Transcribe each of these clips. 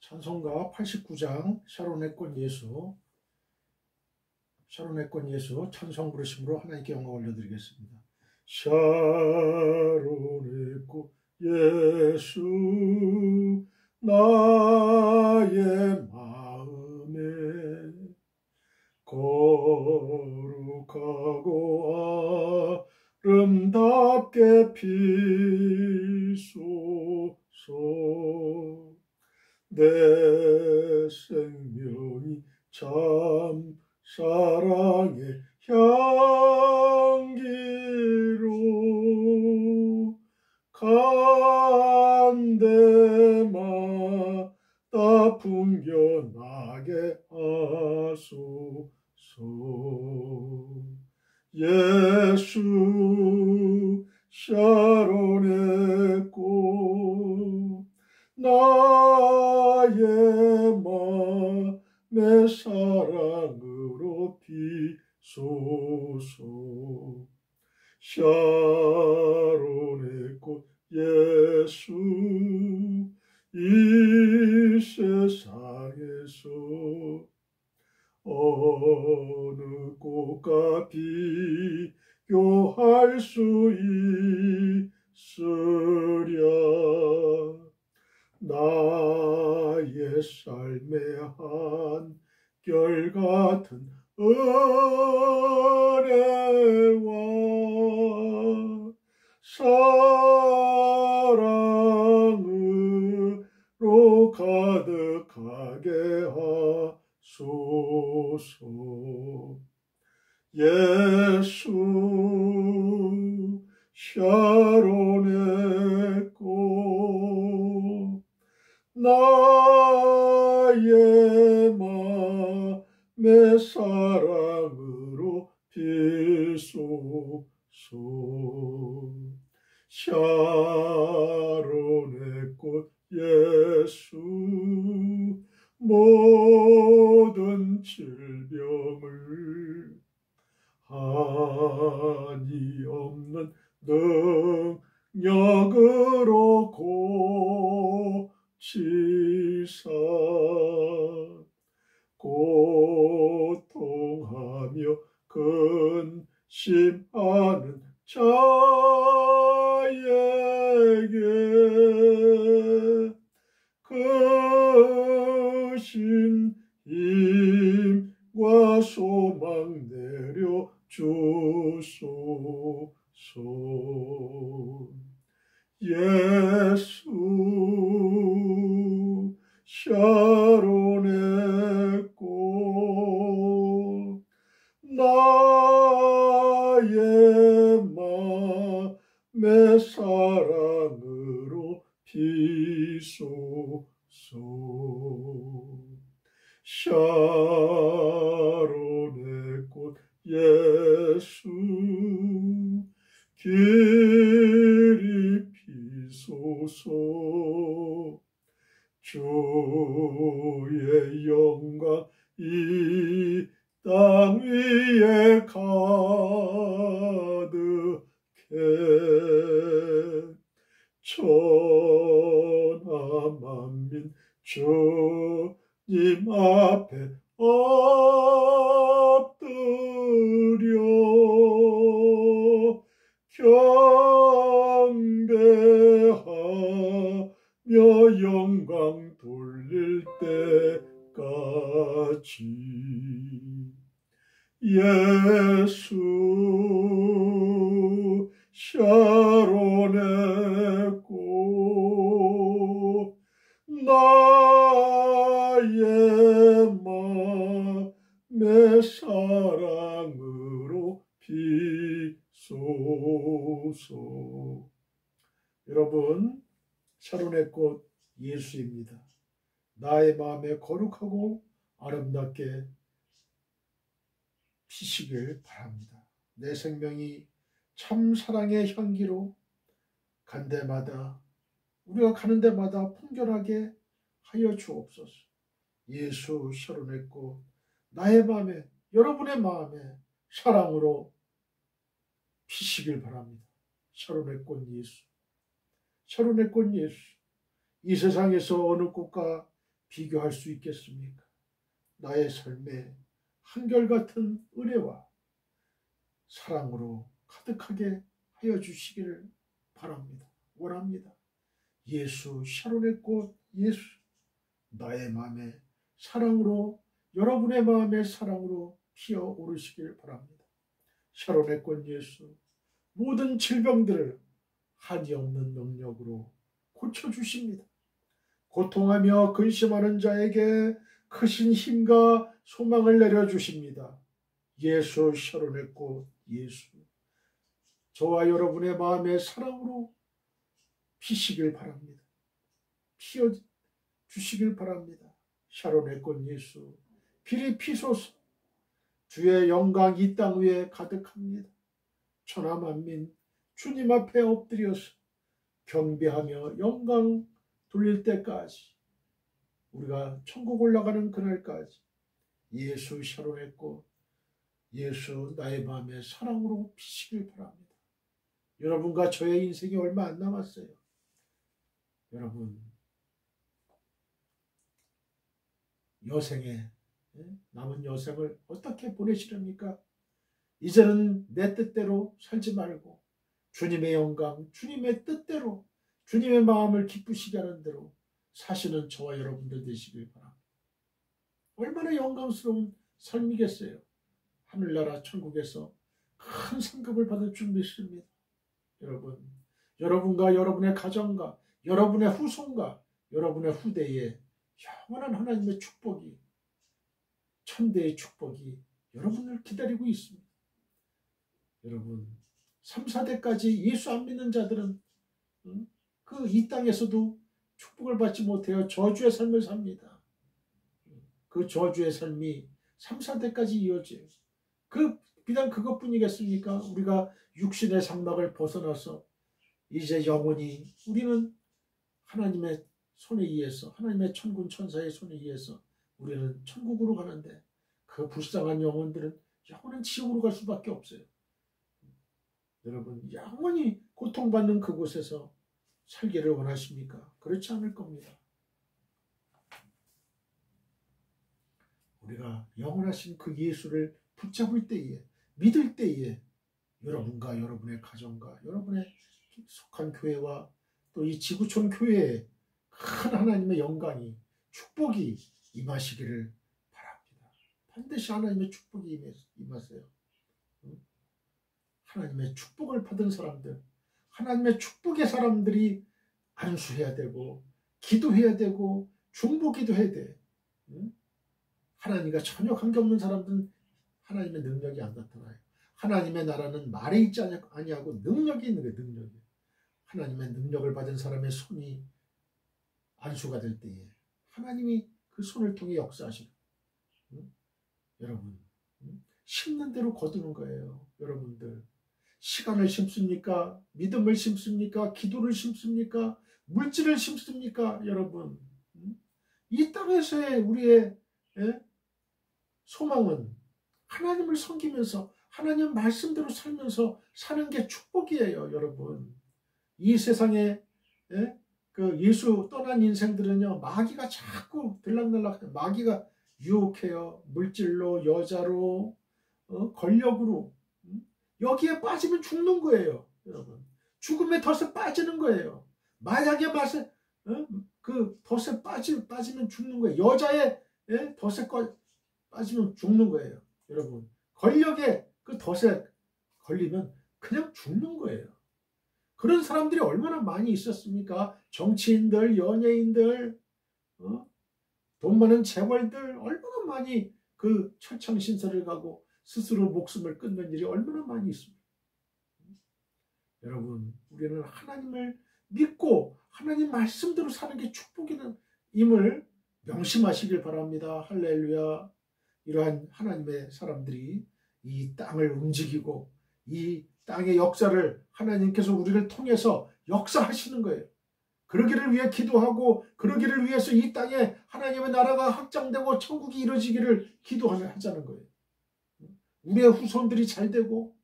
찬송가 89장 샤론의 꽃 예수 찬송 부르심으로 하나님께 영광 올려드리겠습니다. 샤론의 꽃 예수 나의 마음에 거룩하고 아름답게 피소서. 내 생명이 참 사랑의 향기로 간데마다 풍겨나게 하소서. 예수 샤론의 꽃 나의 맘의 사랑으로 피소서. 샤론의 꽃 예수 이 세상에서 어느 꽃과 비교할 수 있으랴. 나의 삶의 한결같은 은혜와 사랑으로 가득하게 하소서. 예수 샤론의 꽃 나의 맘의 사랑으로 피소서. 샤론의 꽃 예수 모든 질병을 한이 없는 능력으로 고치사 고통하며 근심하는 자에게 크신 힘과 소망 내려 주소서. 예수 샤론의 꽃 나의 맘의 사랑으로 피소서. 샤론의 꽃 예수 길이 피소서. 주의 영광 이 땅 위에 가득해 천하 만민 주님 앞에 엎드려 경배하며 영광 돌릴 때까지. 예수 샤론의 꽃 나의 맘의 사랑으로 피소서. 여러분, 샤론의 꽃 예수입니다. 나의 마음에 거룩하고 아름답게 피시길 바랍니다. 내 생명이 참 사랑의 향기로 간 데마다 우리가 가는 데마다 풍겨나게 하여 주옵소서. 예수 샤론의 꽃 나의 마음에 여러분의 마음에 사랑으로 피시길 바랍니다. 샤론의 꽃 예수 샤론의 꽃 예수 이 세상에서 어느 꽃과 비교할 수 있겠습니까? 나의 삶에 한결같은 은혜와 사랑으로 가득하게 하여 주시기를 바랍니다. 원합니다. 예수, 샤론의 꽃 예수, 나의 마음에 사랑으로, 여러분의 마음에 사랑으로 피어오르시길 바랍니다. 샤론의 꽃 예수, 모든 질병들을 한이 없는 능력으로 고쳐주십니다. 고통하며 근심하는 자에게 크신 힘과 소망을 내려주십니다. 예수, 샤론의 꽃 예수, 저와 여러분의 마음에 사랑으로 피시길 바랍니다. 피어주시길 바랍니다. 샤론의 꽃 예수, 필히 피소서. 주의 영광 이 땅 위에 가득합니다. 천하 만민 주님 앞에 엎드려서 경배하며 영광 돌릴 때까지, 우리가 천국 올라가는 그날까지 예수, 샤론의 꽃 예수, 나의 마음에 사랑으로 피시길 바랍니다. 여러분과 저의 인생이 얼마 안 남았어요. 여러분, 여생에 남은 여생을 어떻게 보내시렵니까? 이제는 내 뜻대로 살지 말고 주님의 영광, 주님의 뜻대로, 주님의 마음을 기쁘시게 하는 대로 사시는 저와 여러분들 되시길 바랍니다. 얼마나 영광스러운 삶이겠어요. 하늘나라 천국에서 큰 상급을 받을 준비 있습니다. 여러분, 여러분과 여러분의 가정과 여러분의 후손과 여러분의 후대에 영원한 하나님의 축복이, 천대의 축복이 여러분을 기다리고 있습니다. 여러분, 3, 4대까지 예수 안 믿는 자들은 이 땅에서도 축복을 받지 못해요. 저주의 삶을 삽니다. 그 저주의 삶이 3, 4대까지 이어져요. 비단 그것뿐이겠습니까? 우리가 육신의 상막을 벗어나서 이제 영원히 우리는 하나님의 손에 의해서, 하나님의 천군 천사의 손에 의해서 우리는 천국으로 가는데, 그 불쌍한 영혼들은 영원한 지옥으로 갈 수밖에 없어요. 여러분, 영원히 고통받는 그곳에서 살기를 원하십니까? 그렇지 않을 겁니다. 우리가 영원하신 그 예수를 붙잡을 때에, 믿을 때에 여러분과 여러분의 가정과 여러분의 속한 교회와 또 이 지구촌 교회에 큰 하나님의 영광이, 축복이 임하시기를 바랍니다. 반드시 하나님의 축복이 임하세요. 하나님의 축복을 받은 사람들, 하나님의 축복의 사람들이 안수해야 되고 기도해야 되고 중보기도 해야 돼. 하나님과 전혀 관계없는 사람들은 하나님의 능력이 안 나타나요. 하나님의 나라는 말에 있지 아니하고 능력이 있는 거예요. 능력이. 하나님의 능력을 받은 사람의 손이 안수가 될 때에 하나님이 그 손을 통해 역사하시는, 여러분, 심는 대로 거두는 거예요. 여러분들, 시간을 심습니까? 믿음을 심습니까? 기도를 심습니까? 물질을 심습니까? 여러분, 이 땅에서의 우리의 소망은 하나님을 섬기면서 하나님 말씀대로 살면서 사는 게 축복이에요. 여러분, 이 세상에 그 예수 떠난 인생들은요, 마귀가 자꾸 들락날락, 마귀가 유혹해요. 물질로, 여자로, 권력으로. 여기에 빠지면 죽는 거예요. 여러분, 죽음의 덫에 빠지는 거예요. 마약의 맛에 그 덫에 빠지면 죽는 거예요. 여자의 덫에 빠지면 죽는 거예요. 여러분, 권력의 그 덫에 걸리면 그냥 죽는 거예요. 그런 사람들이 얼마나 많이 있었습니까? 정치인들, 연예인들, 돈 많은 재벌들, 얼마나 많이 그 철창신설을 가고 스스로 목숨을 끊는 일이 얼마나 많이 있습니까? 여러분, 우리는 하나님을 믿고 하나님 말씀대로 사는 게 축복임을 명심하시길 바랍니다. 할렐루야. 이러한 하나님의 사람들이 이 땅을 움직이고 이 땅의 역사를 하나님께서 우리를 통해서 역사하시는 거예요. 그러기를 위해 기도하고 그러기를 위해서 이 땅에 하나님의 나라가 확장되고 천국이 이루어지기를 기도하자는 거예요. 우리의 후손들이 잘 되고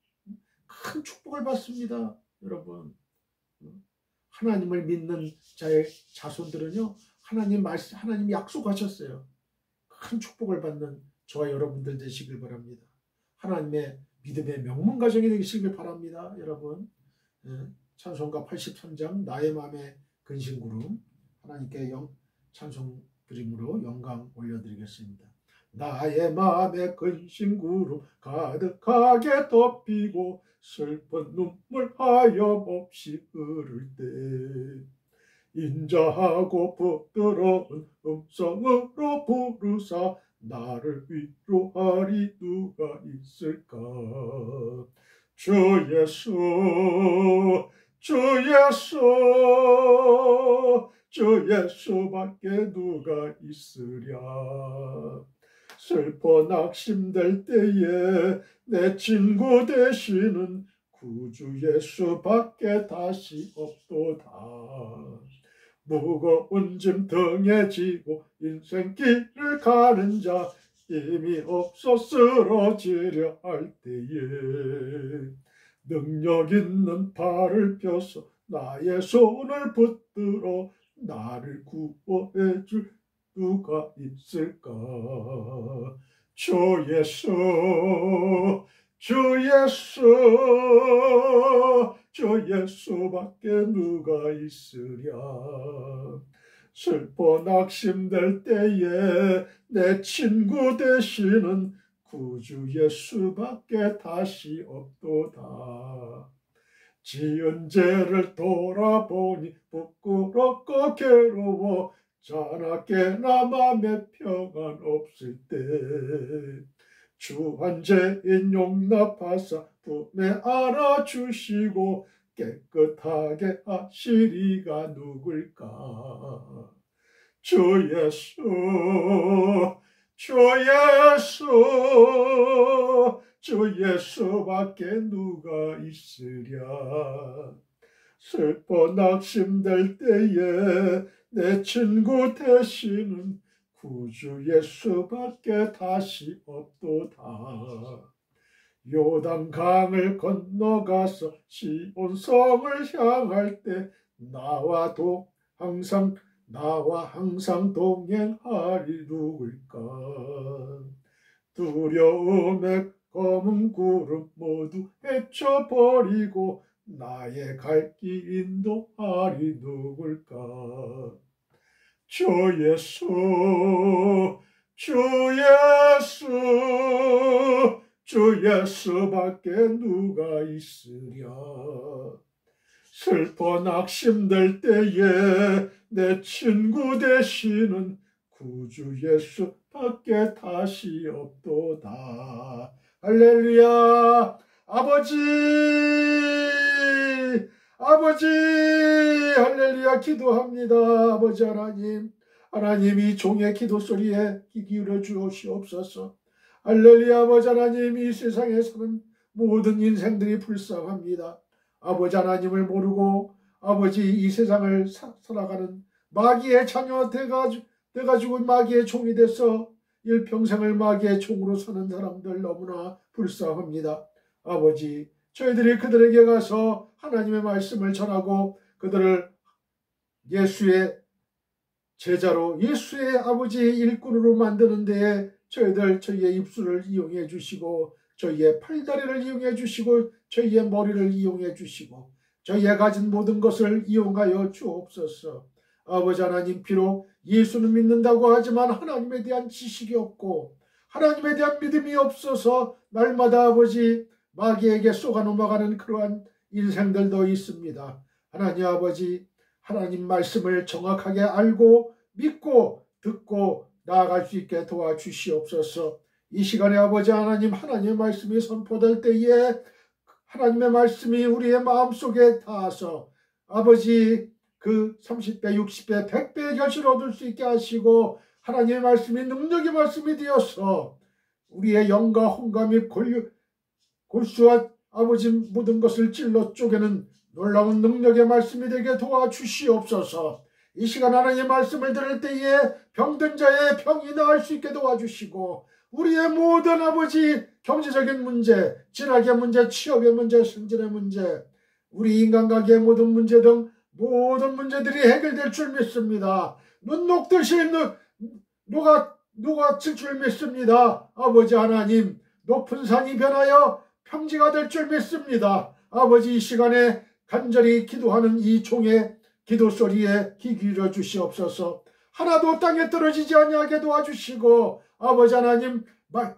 큰 축복을 받습니다. 여러분, 하나님을 믿는 자의 자손들은요, 하나님 약속하셨어요. 큰 축복을 받는 저와 여러분들 되시길 바랍니다. 하나님의 믿음의 명문 가정이 되시길 바랍니다. 여러분, 찬송가 83장 나의 마음의 근심구름, 하나님께 찬송 드림으로 영광 올려드리겠습니다. 나의 마음의 근심구름 가득하게 덮이고 슬픈 눈물 하염없이 흐를 때 인자하고 부드러운 음성으로 부르사 나를 위로하리 누가 있을까. 주 예수, 주 예수, 주 예수밖에 누가 있으랴. 슬퍼 낙심될 때에 내 친구 되시는 구주 예수밖에 다시 없도다. 무거운 짐 등에 지고 인생길을 가는 자 힘이 없어 쓰러지려 할 때에 능력 있는 팔을 펴서 나의 손을 붙들어 나를 구원해 줄 누가 있을까. 주 예수, 주 예수, 주 예수밖에 누가 있으랴. 슬퍼 낙심될 때에 내 친구 되시는 구주 예수밖에 다시 없도다. 지은 죄를 돌아보니 부끄럽고 괴로워 자나깨나 맘에 평안 없을 때 주한 죄인 용납하사 품에 안아주시고 깨끗하게 하시리가 누굴까. 주 예수, 주 예수, 주 예수밖에 누가 있으랴. 슬퍼 낙심될 때에 내 친구 되시는 구주 예수밖에 다시 없도다. 요단강을 건너가서 시온성을 향할 때 나와 항상 동행하리 누굴까. 두려움의 검은 구름 모두 헤쳐버리고 나의 갈 길 인도하리 누굴까. 주 예수, 주 예수, 주 예수밖에 누가 있으랴. 슬퍼 낙심될 때에 내 친구 되시는 구주 예수밖에 다시 없도다. 할렐루야. 아버지, 아버지, 할렐루야. 기도합니다. 아버지 하나님, 하나님이 종의 기도 소리에 귀 기울여 주시옵소서. 할렐루야. 아버지 하나님, 이 세상에 사는 모든 인생들이 불쌍합니다. 아버지 하나님을 모르고 아버지 이 세상을 살아가는 마귀의 자녀 돼가지고 마귀의 종이 돼서 일평생을 마귀의 종으로 사는 사람들 너무나 불쌍합니다. 아버지, 저희들이 그들에게 가서 하나님의 말씀을 전하고 그들을 예수의 제자로 예수의 아버지 일꾼으로 만드는 데에 저희의 입술을 이용해 주시고 저희의 팔다리를 이용해 주시고 저희의 머리를 이용해 주시고 저희의 가진 모든 것을 이용하여 주옵소서. 아버지 하나님, 비록 예수는 믿는다고 하지만 하나님에 대한 지식이 없고 하나님에 대한 믿음이 없어서 날마다 아버지 마귀에게 쏘가 넘어가는 그러한 인생들도 있습니다. 하나님 아버지, 하나님 말씀을 정확하게 알고 믿고 듣고 나아갈 수 있게 도와주시옵소서. 이 시간에 아버지 하나님, 하나님의 말씀이 선포될 때에 하나님의 말씀이 우리의 마음속에 닿아서 아버지 그 30배, 60배, 100배의 결실을 얻을 수 있게 하시고 하나님의 말씀이 능력의 말씀이 되어서 우리의 영과 혼과 및 골수와 아버지 모든 것을 찔러 쪼개는 놀라운 능력의 말씀이 되게 도와주시옵소서. 이 시간 하나님의 말씀을 들을 때에 병든 자의 병이 나을 수 있게 도와주시고 우리의 모든 아버지 경제적인 문제, 진학의 문제, 취업의 문제, 승진의 문제, 우리 인간관계의 모든 문제 등 모든 문제들이 해결될 줄 믿습니다. 눈 녹듯이 녹아칠 줄 믿습니다. 아버지 하나님, 높은 산이 변하여 평지가 될 줄 믿습니다. 아버지, 이 시간에 간절히 기도하는 이 종의 기도 소리에 귀 기울여 주시옵소서. 하나도 땅에 떨어지지 아니하게 도와주시고, 아버지 하나님,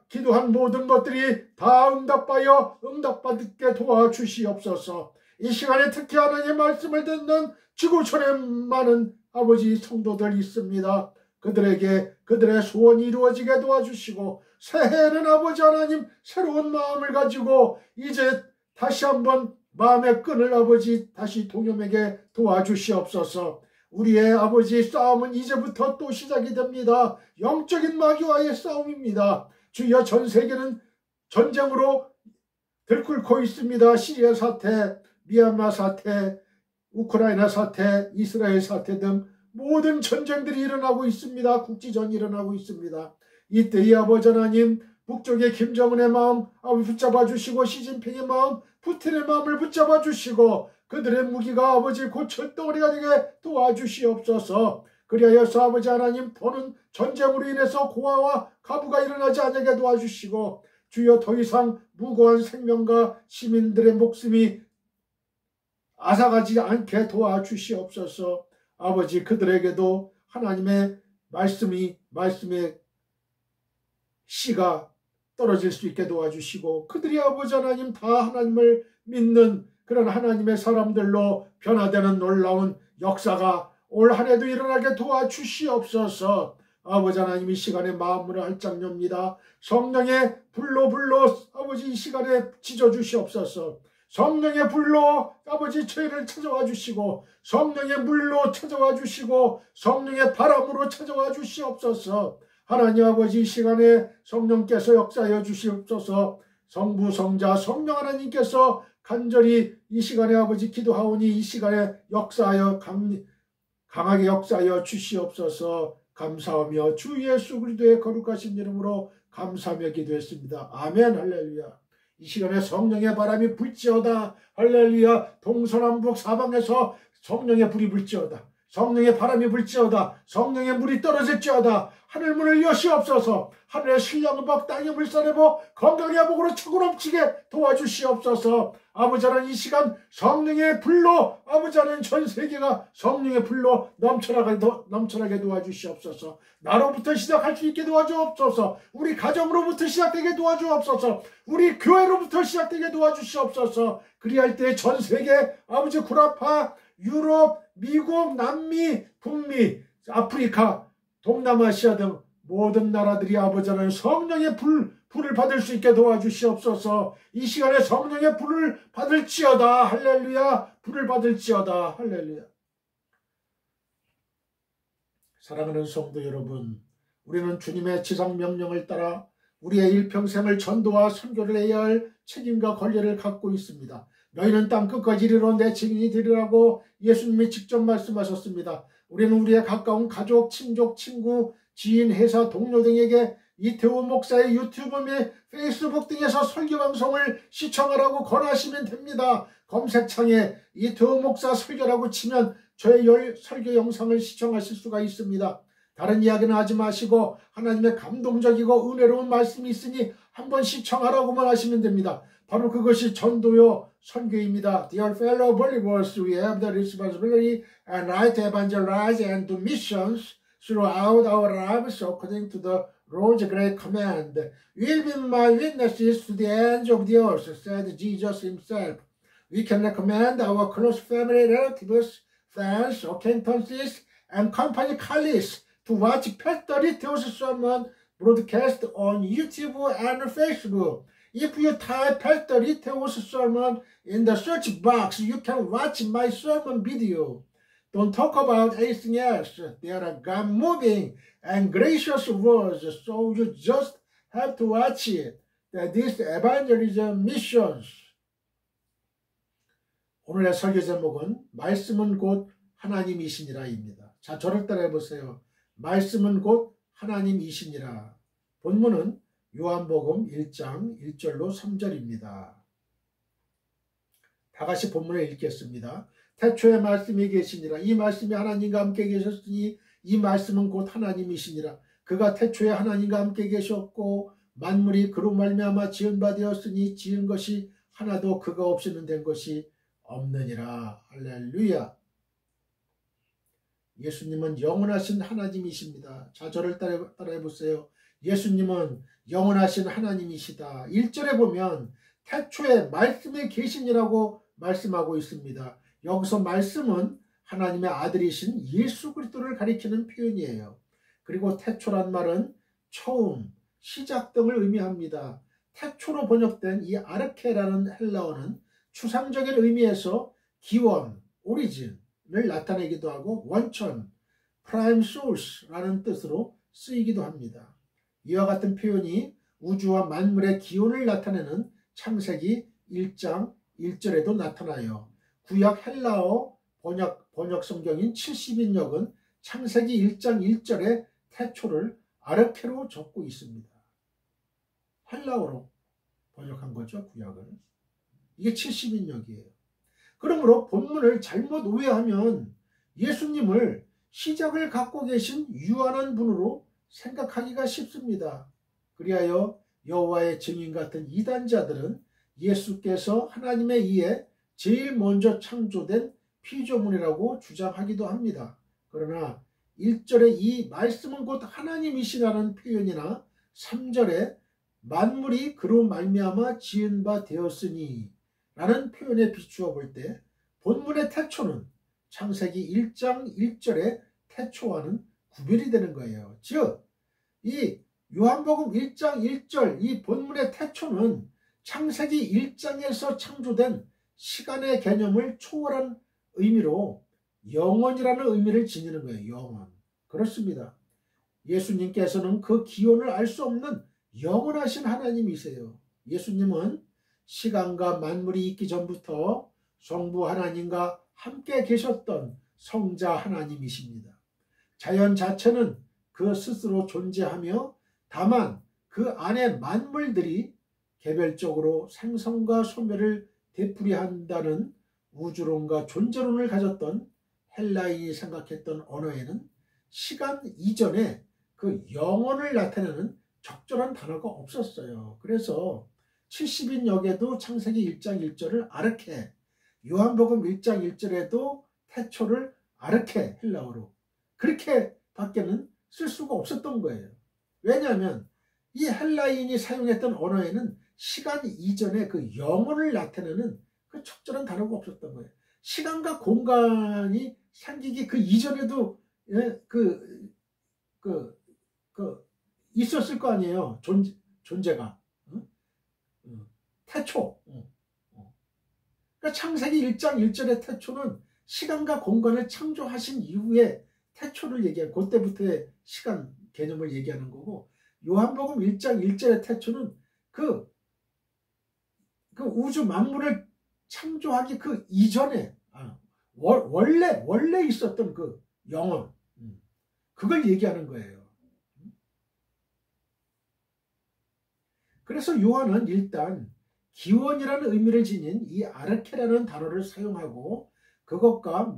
기도한 모든 것들이 다 응답받게 도와주시옵소서. 이 시간에 특히 하나님의 말씀을 듣는 지구촌에 많은 아버지 성도들 있습니다. 그들에게 그들의 소원이 이루어지게 도와주시고, 새해에는 아버지 하나님 새로운 마음을 가지고 이제 다시 한번 마음의 끈을 아버지 다시 동염에게 도와주시옵소서. 우리의 아버지 싸움은 이제부터 또 시작이 됩니다. 영적인 마귀와의 싸움입니다. 주여, 전 세계는 전쟁으로 들끓고 있습니다. 시리아 사태, 미얀마 사태, 우크라이나 사태, 이스라엘 사태 등 모든 전쟁들이 일어나고 있습니다. 국지전이 일어나고 있습니다. 이때 이 아버지 하나님, 북쪽의 김정은의 마음 붙잡아 주시고, 시진핑의 마음, 푸틴의 마음을 붙잡아 주시고, 그들의 무기가 아버지 곧 철덩어리가 되게 도와주시옵소서. 그리하여서 아버지 하나님, 더는 전쟁으로 인해서 고아와 가부가 일어나지 않게 도와주시고, 주여, 더 이상 무고한 생명과 시민들의 목숨이 앗아가지 않게 도와주시옵소서. 아버지, 그들에게도 하나님의 말씀의 씨가 떨어질 수 있게 도와주시고, 그들이 아버지 하나님 다 하나님을 믿는 그런 하나님의 사람들로 변화되는 놀라운 역사가 올 한 해도 일어나게 도와주시옵소서. 아버지 하나님, 이 시간에 마음을 활짝 엽니다. 성령의 불로 아버지 이 시간에 지져주시옵소서. 성령의 불로 아버지 저희를 찾아와 주시고, 성령의 물로 찾아와 주시고, 성령의 바람으로 찾아와 주시옵소서. 하나님 아버지, 이 시간에 성령께서 역사하여 주시옵소서. 성부 성자 성령 하나님께서 간절히 이 시간에 아버지 기도하오니 이 시간에 역사하여 강하게 역사하여 주시옵소서. 감사하며 주 예수 그리스도의 거룩하신 이름으로 감사하며 기도했습니다. 아멘. 할렐루야. 이 시간에 성령의 바람이 불지어다. 할렐루야. 동서남북 사방에서 성령의 불이 불지어다. 성령의 바람이 불지어다. 성령의 물이 떨어질지어다. 하늘문을 여시옵소서. 하늘의 신령의 복, 땅의 물살의 복, 건강의 복으로 차고 넘치게 도와주시옵소서. 아버지 하나님, 이 시간 성령의 불로 아버지 하나님 전 세계가 성령의 불로 넘쳐나게 도와주시옵소서. 나로부터 시작할 수 있게 도와주옵소서. 우리 가정으로부터 시작되게 도와주옵소서. 우리 교회로부터 시작되게 도와주시옵소서. 그리할 때 전 세계 아버지 구라파, 유럽, 미국, 남미, 북미, 아프리카, 동남아시아 등 모든 나라들이 아버지 하나님 성령의 불을 받을 수 있게 도와주시옵소서. 이 시간에 성령의 불을 받을지어다. 할렐루야. 불을 받을지어다. 할렐루야. 사랑하는 성도 여러분, 우리는 주님의 지상 명령을 따라 우리의 일평생을 전도와 선교를 해야 할 책임과 권리를 갖고 있습니다. 너희는 땅끝까지 이르러 내 증인이 되리라고 예수님이 직접 말씀하셨습니다. 우리는 우리의 가까운 가족, 친족, 친구, 지인, 회사, 동료 등에게 이태호 목사의 유튜브 및 페이스북 등에서 설교 방송을 시청하라고 권하시면 됩니다. 검색창에 이태호 목사 설교라고 치면 저의 설교 영상을 시청하실 수가 있습니다. 다른 이야기는 하지 마시고 하나님의 감동적이고 은혜로운 말씀이 있으니 한번 시청하라고만 하시면 됩니다. 바로 그것이 전도요 선교입니다. Dear fellow believers, we have the responsibility and right to evangelize and do missions throughout our lives according to the Lord's great command. Will be my witnesses to the ends of the earth, said Jesus himself. We can recommend our close family relatives, friends, acquaintances, and company colleagues to watch Pastor Theo's sermon broadcast on YouTube and Facebook. If you type Pastor Theo's sermon in the search box, you can watch my sermon video. Don't talk about anything else. They are God-moving and gracious words, so you just have to watch it. This evangelism missions. 오늘의 설교 제목은 말씀은 곧 하나님이시니라입니다. 자, 저를 따라해 보세요. 말씀은 곧 하나님이시니라. 본문은 요한복음 1장 1절로 3절입니다. 다 같이 본문을 읽겠습니다. 태초에 말씀이 계시니라. 이 말씀이 하나님과 함께 계셨으니 이 말씀은 곧 하나님이시니라. 그가 태초에 하나님과 함께 계셨고 만물이 그로 말미암아 지은 바 되었으니 지은 것이 하나도 그가 없이는 된 것이 없느니라. 할렐루야. 예수님은 영원하신 하나님이십니다. 자, 저를 따라해 보세요. 예수님은 영원하신 하나님이시다. 1절에 보면 태초에 말씀에 계시니라고 말씀하고 있습니다. 여기서 말씀은 하나님의 아들이신 예수 그리스도를 가리키는 표현이에요. 그리고 태초란 말은 처음, 시작 등을 의미합니다. 태초로 번역된 이 아르케라는 헬라어는 추상적인 의미에서 기원, 오리진을 나타내기도 하고 원천, prime source라는 뜻으로 쓰이기도 합니다. 이와 같은 표현이 우주와 만물의 기원을 나타내는 창세기 1장 1절에도 나타나요. 구약 헬라어 번역 성경인 70인역은 창세기 1장 1절에 태초를 아르케로 적고 있습니다. 헬라어로 번역한 거죠, 구약을. 이게 70인역이에요. 그러므로 본문을 잘못 오해하면 예수님을 시작을 갖고 계신 유한한 분으로 생각하기가 쉽습니다. 그리하여 여호와의 증인 같은 이단자들은 예수께서 하나님에 의해 제일 먼저 창조된 피조물이라고 주장하기도 합니다. 그러나 1절에 이 말씀은 곧 하나님이시라는 표현이나 3절에 만물이 그로 말미암아 지은 바 되었으니 라는 표현에 비추어 볼 때 본문의 태초는 창세기 1장 1절의 태초와는 구별이 되는 거예요. 즉, 이 요한복음 1장 1절 이 본문의 태초는 창세기 1장에서 창조된 시간의 개념을 초월한 의미로 영원이라는 의미를 지니는 거예요. 영원. 그렇습니다. 예수님께서는 그 기원을 알 수 없는 영원하신 하나님이세요. 예수님은 시간과 만물이 있기 전부터 성부 하나님과 함께 계셨던 성자 하나님이십니다. 자연 자체는 그 스스로 존재하며 다만 그 안에 만물들이 개별적으로 생성과 소멸을 되풀이한다는 우주론과 존재론을 가졌던 헬라인이 생각했던 언어에는 시간 이전에 그 영혼을 나타내는 적절한 단어가 없었어요. 그래서 70인역에도 창세기 1장 1절을 아르케, 요한복음 1장 1절에도 태초를 아르케 헬라어로 그렇게 밖에는 쓸 수가 없었던 거예요. 왜냐하면 이 헬라인이 사용했던 언어에는 시간 이전에 그 영혼을 나타내는 그 적절한 단어가 없었던 거예요. 시간과 공간이 생기기 그 이전에도 있었을 거 아니에요. 존재가. 태초. 그러니까 창세기 1장 1절의 태초는 시간과 공간을 창조하신 이후에 태초를 얘기하는, 그때부터의 시간 개념을 얘기하는 거고, 요한복음 1장 1절의 태초는 그 우주 만물을 창조하기 그 이전에 원래 있었던 그 영혼, 그걸 얘기하는 거예요. 그래서 요한은 일단 기원이라는 의미를 지닌 이 아르케라는 단어를 사용하고 그것과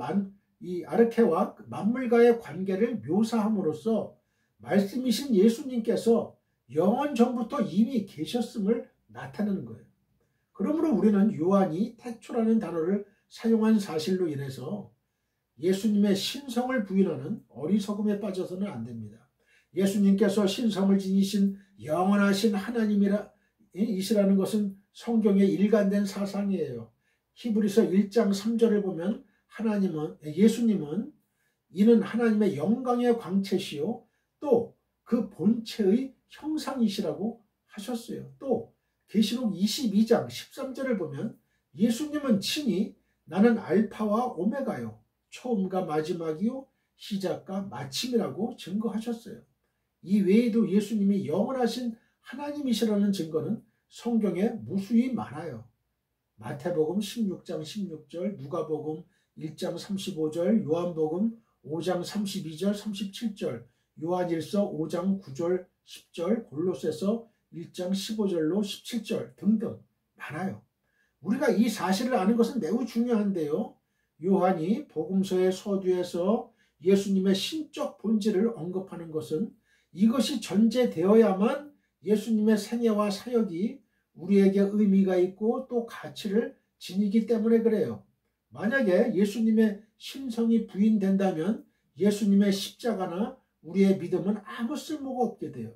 이 아르케와 만물과의 관계를 묘사함으로써 말씀이신 예수님께서 영원 전부터 이미 계셨음을 나타내는 거예요. 그러므로 우리는 요한이 태초라는 단어를 사용한 사실로 인해서 예수님의 신성을 부인하는 어리석음에 빠져서는 안 됩니다. 예수님께서 신성을 지니신 영원하신 하나님이시라는 것은 성경의 일관된 사상이에요. 히브리서 1장 3절을 보면 예수님은 이는 하나님의 영광의 광채시요 또 그 본체의 형상이시라고 하셨어요. 또 계시록 22장 13절을 보면 예수님은 친히 나는 알파와 오메가요 처음과 마지막이요 시작과 마침이라고 증거하셨어요. 이 외에도 예수님이 영원하신 하나님이시라는 증거는 성경에 무수히 많아요. 마태복음 16장 16절, 누가복음 1장 35절, 요한복음 5장 32절 37절, 요한일서 5장 9절 10절, 골로새서 1장 15절로 17절 등등 많아요. 우리가 이 사실을 아는 것은 매우 중요한데요. 요한이 복음서의 서두에서 예수님의 신적 본질을 언급하는 것은 이것이 전제되어야만 예수님의 생애와 사역이 우리에게 의미가 있고 또 가치를 지니기 때문에 그래요. 만약에 예수님의 신성이 부인된다면 예수님의 십자가나 우리의 믿음은 아무 쓸모가 없게 돼요.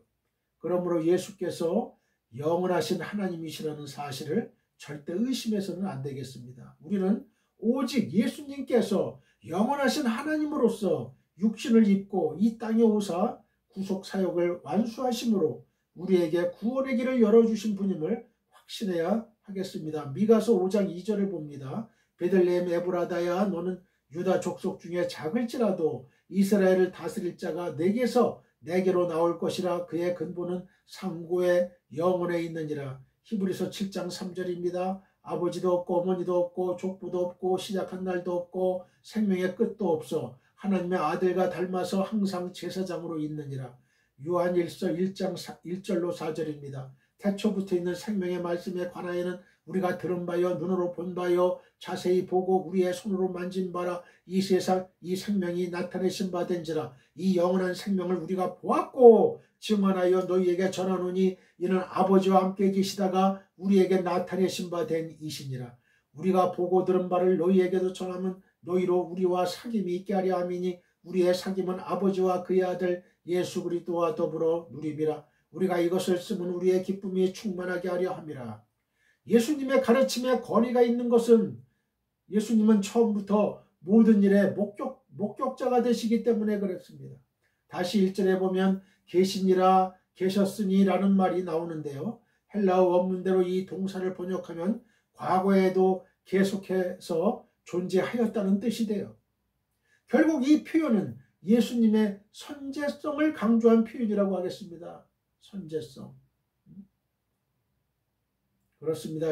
그러므로 예수께서 영원하신 하나님이시라는 사실을 절대 의심해서는 안 되겠습니다. 우리는 오직 예수님께서 영원하신 하나님으로서 육신을 입고 이 땅에 오사 구속사역을 완수하심으로 우리에게 구원의 길을 열어주신 분임을 확신해야 하겠습니다. 미가서 5장 2절을 봅니다. 베들레헴 에브라다야, 너는 유다 족속 중에 작을지라도 이스라엘을 다스릴 자가 내게서 내게로 나올 것이라. 그의 근본은 상고의 영혼에 있느니라. 히브리서 7장 3절입니다. 아버지도 없고 어머니도 없고 족부도 없고 시작한 날도 없고 생명의 끝도 없어 하나님의 아들과 닮아서 항상 제사장으로 있느니라. 요한일서 1장 1절로 4절입니다. 태초부터 있는 생명의 말씀에 관하여는 우리가 들은 바요 눈으로 본 바요 자세히 보고 우리의 손으로 만진 바라. 이 세상 이 생명이 나타내신 바 된지라. 이 영원한 생명을 우리가 보았고 증언하여 너희에게 전하노니 이는 아버지와 함께 계시다가 우리에게 나타내신 바 된 이시니라. 우리가 보고 들은 바를 너희에게도 전하면 너희로 우리와 사귐이 있게 하려 함이니 우리의 사귐은 아버지와 그의 아들 예수 그리스도와 더불어 누림이라. 우리가 이것을 쓰면 우리의 기쁨이 충만하게 하려 함이라. 예수님의 가르침에 권위가 있는 것은 예수님은 처음부터 모든 일의 목격자가 되시기 때문에 그렇습니다. 다시 1절에 보면 계시니라 계셨으니 라는 말이 나오는데요. 헬라어 원문대로 이 동사를 번역하면 과거에도 계속해서 존재하였다는 뜻이 돼요. 결국 이 표현은 예수님의 선제성을 강조한 표현이라고 하겠습니다. 선제성. 그렇습니다.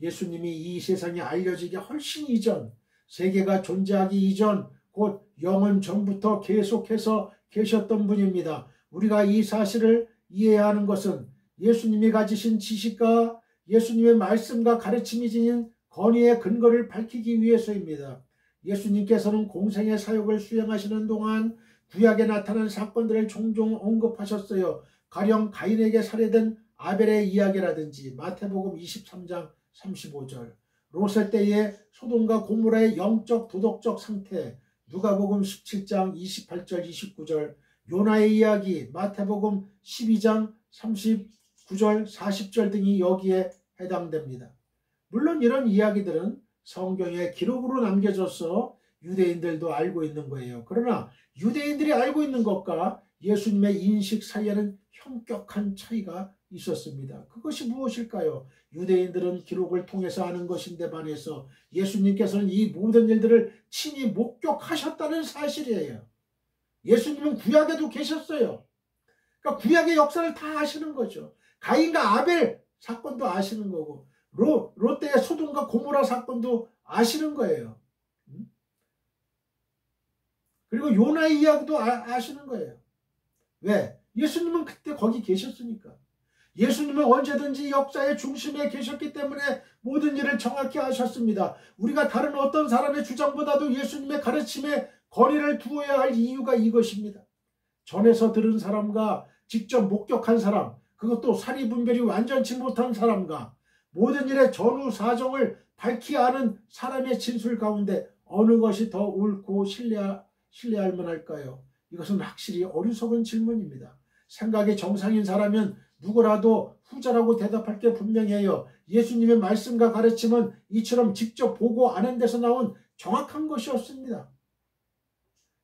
예수님이 이 세상에 알려지기 훨씬 이전, 세계가 존재하기 이전, 곧 영원 전부터 계속해서 계셨던 분입니다. 우리가 이 사실을 이해하는 것은 예수님이 가지신 지식과 예수님의 말씀과 가르침이 지닌 권위의 근거를 밝히기 위해서입니다. 예수님께서는 공생의 사역을 수행하시는 동안 구약에 나타난 사건들을 종종 언급하셨어요. 가령 가인에게 살해된 아벨의 이야기라든지 마태복음 23장 35절, 롯의 때의 소돔과 고모라의 영적 도덕적 상태 누가복음 17장 28절 29절, 요나의 이야기 마태복음 12장 39절 40절 등이 여기에 해당됩니다. 물론 이런 이야기들은 성경에 기록으로 남겨져서 유대인들도 알고 있는 거예요. 그러나 유대인들이 알고 있는 것과 예수님의 인식 사이에는 현격한 차이가 있었습니다. 그것이 무엇일까요? 유대인들은 기록을 통해서 아는 것인데 반해서 예수님께서는 이 모든 일들을 친히 목격하셨다는 사실이에요. 예수님은 구약에도 계셨어요. 그러니까 구약의 역사를 다 아시는 거죠. 가인과 아벨 사건도 아시는 거고 롯데의 소돔과 고모라 사건도 아시는 거예요. 그리고 요나의 이야기도 아시는 거예요. 왜? 예수님은 그때 거기 계셨으니까. 예수님은 언제든지 역사의 중심에 계셨기 때문에 모든 일을 정확히 아셨습니다. 우리가 다른 어떤 사람의 주장보다도 예수님의 가르침에 거리를 두어야 할 이유가 이것입니다. 전에서 들은 사람과 직접 목격한 사람, 그것도 사리 분별이 완전치 못한 사람과 모든 일의 전후 사정을 밝히 아는 사람의 진술 가운데 어느 것이 더 옳고 신뢰할 만할까요? 이것은 확실히 어리석은 질문입니다. 생각이 정상인 사람은 누구라도 후자라고 대답할 게 분명해요. 예수님의 말씀과 가르침은 이처럼 직접 보고 아는 데서 나온 정확한 것이었습니다.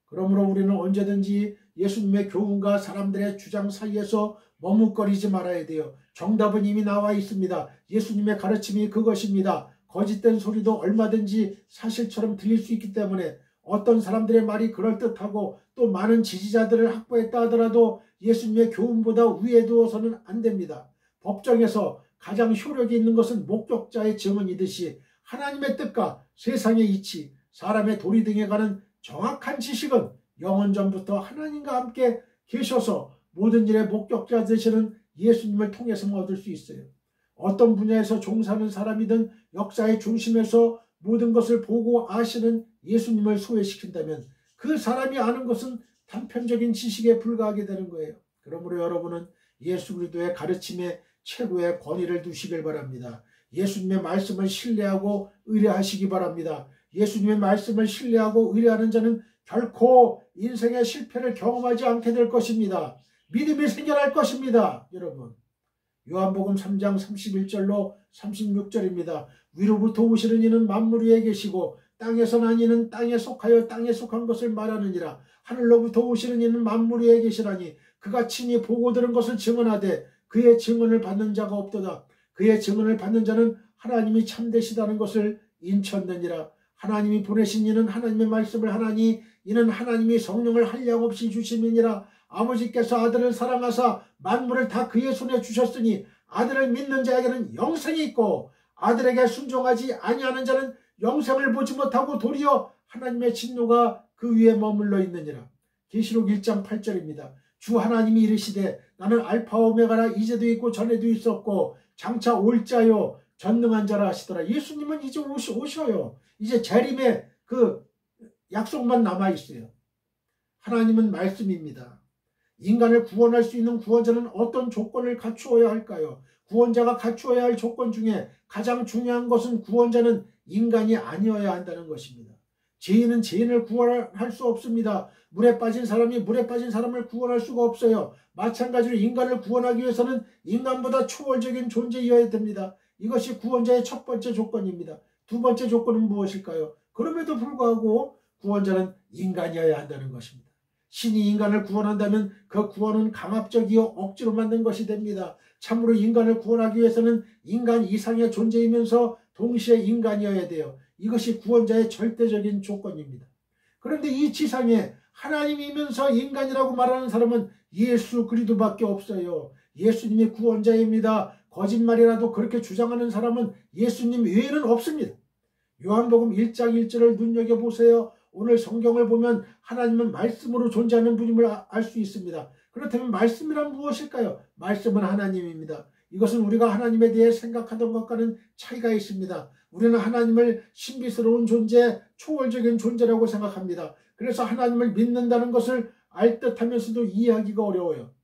그러므로 우리는 언제든지 예수님의 교훈과 사람들의 주장 사이에서 머뭇거리지 말아야 돼요. 정답은 이미 나와 있습니다. 예수님의 가르침이 그것입니다. 거짓된 소리도 얼마든지 사실처럼 들릴 수 있기 때문에 어떤 사람들의 말이 그럴듯하고 또 많은 지지자들을 확보했다 하더라도 예수님의 교훈보다 위에 두어서는 안 됩니다. 법정에서 가장 효력이 있는 것은 목격자의 증언이듯이 하나님의 뜻과 세상의 이치, 사람의 도리 등에 관한 정확한 지식은 영원 전부터 하나님과 함께 계셔서 모든 일의 목격자 되시는 예수님을 통해서만 얻을 수 있어요. 어떤 분야에서 종사하는 사람이든 역사의 중심에서 모든 것을 보고 아시는 예수님을 소외시킨다면 그 사람이 아는 것은 단편적인 지식에 불과하게 되는 거예요. 그러므로 여러분은 예수 그리스도의 가르침에 최고의 권위를 두시길 바랍니다. 예수님의 말씀을 신뢰하고 의뢰하시기 바랍니다. 예수님의 말씀을 신뢰하고 의뢰하는 자는 결코 인생의 실패를 경험하지 않게 될 것입니다. 믿음이 생겨날 것입니다. 여러분, 요한복음 3장 31절로 36절입니다. 위로부터 오시는 이는 만물 위에 계시고 땅에서 난 이는 땅에 속하여 땅에 속한 것을 말하느니라. 하늘로부터 오시는 이는 만물 위에 계시라니 그가 친히 보고 들은 것을 증언하되 그의 증언을 받는 자가 없도다. 그의 증언을 받는 자는 하나님이 참되시다는 것을 인쳤느니라. 하나님이 보내신 이는 하나님의 말씀을 하나니 이는 하나님이 성령을 한량없이 주심이니라. 아버지께서 아들을 사랑하사 만물을 다 그의 손에 주셨으니 아들을 믿는 자에게는 영생이 있고 아들에게 순종하지 아니하는 자는 영생을 보지 못하고 도리어 하나님의 진노가 그 위에 머물러 있느니라. 계시록 1장 8절입니다. 주 하나님이 이르시되 나는 알파와 오메가라 이제도 있고 전에도 있었고 장차 올 자요 전능한 자라 하시더라. 예수님은 이제 오셔요. 이제 재림의 그 약속만 남아있어요. 하나님은 말씀입니다. 인간을 구원할 수 있는 구원자는 어떤 조건을 갖추어야 할까요? 구원자가 갖추어야 할 조건 중에 가장 중요한 것은 구원자는 인간이 아니어야 한다는 것입니다. 죄인은 죄인을 구원할 수 없습니다. 물에 빠진 사람이 물에 빠진 사람을 구원할 수가 없어요. 마찬가지로 인간을 구원하기 위해서는 인간보다 초월적인 존재여야 됩니다. 이것이 구원자의 첫 번째 조건입니다. 두 번째 조건은 무엇일까요? 그럼에도 불구하고 구원자는 인간이어야 한다는 것입니다. 신이 인간을 구원한다면 그 구원은 강압적이요 억지로 만든 것이 됩니다. 참으로 인간을 구원하기 위해서는 인간 이상의 존재이면서 동시에 인간이어야 돼요. 이것이 구원자의 절대적인 조건입니다. 그런데 이 지상에 하나님이면서 인간이라고 말하는 사람은 예수 그리스도밖에 없어요. 예수님이 구원자입니다. 거짓말이라도 그렇게 주장하는 사람은 예수님 외에는 없습니다. 요한복음 1장 1절을 눈여겨보세요. 오늘 성경을 보면 하나님은 말씀으로 존재하는 분임을 알 수 있습니다. 그렇다면 말씀이란 무엇일까요? 말씀은 하나님입니다. 이것은 우리가 하나님에 대해 생각하던 것과는 차이가 있습니다. 우리는 하나님을 신비스러운 존재, 초월적인 존재라고 생각합니다. 그래서 하나님을 믿는다는 것을 알듯하면서도 이해하기가 어려워요.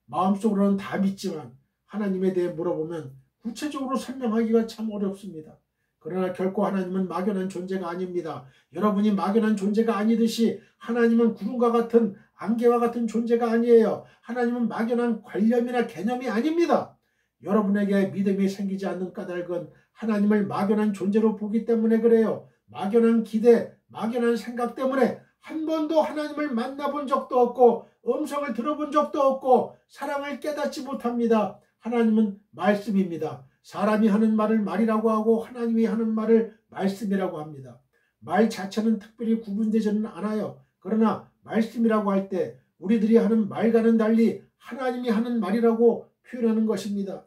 마음속으로는 다 믿지만 하나님에 대해 물어보면 구체적으로 설명하기가 참 어렵습니다. 그러나 결코 하나님은 막연한 존재가 아닙니다. 여러분이 막연한 존재가 아니듯이 하나님은 구름과 같은 안개와 같은 존재가 아니에요. 하나님은 막연한 관념이나 개념이 아닙니다. 여러분에게 믿음이 생기지 않는 까닭은 하나님을 막연한 존재로 보기 때문에 그래요. 막연한 기대, 막연한 생각 때문에 한 번도 하나님을 만나본 적도 없고 음성을 들어본 적도 없고 사랑을 깨닫지 못합니다. 하나님은 말씀입니다. 사람이 하는 말을 말이라고 하고 하나님이 하는 말을 말씀이라고 합니다. 말 자체는 특별히 구분되지는 않아요. 그러나 말씀이라고 할 때 우리들이 하는 말과는 달리 하나님이 하는 말이라고 표현하는 것입니다.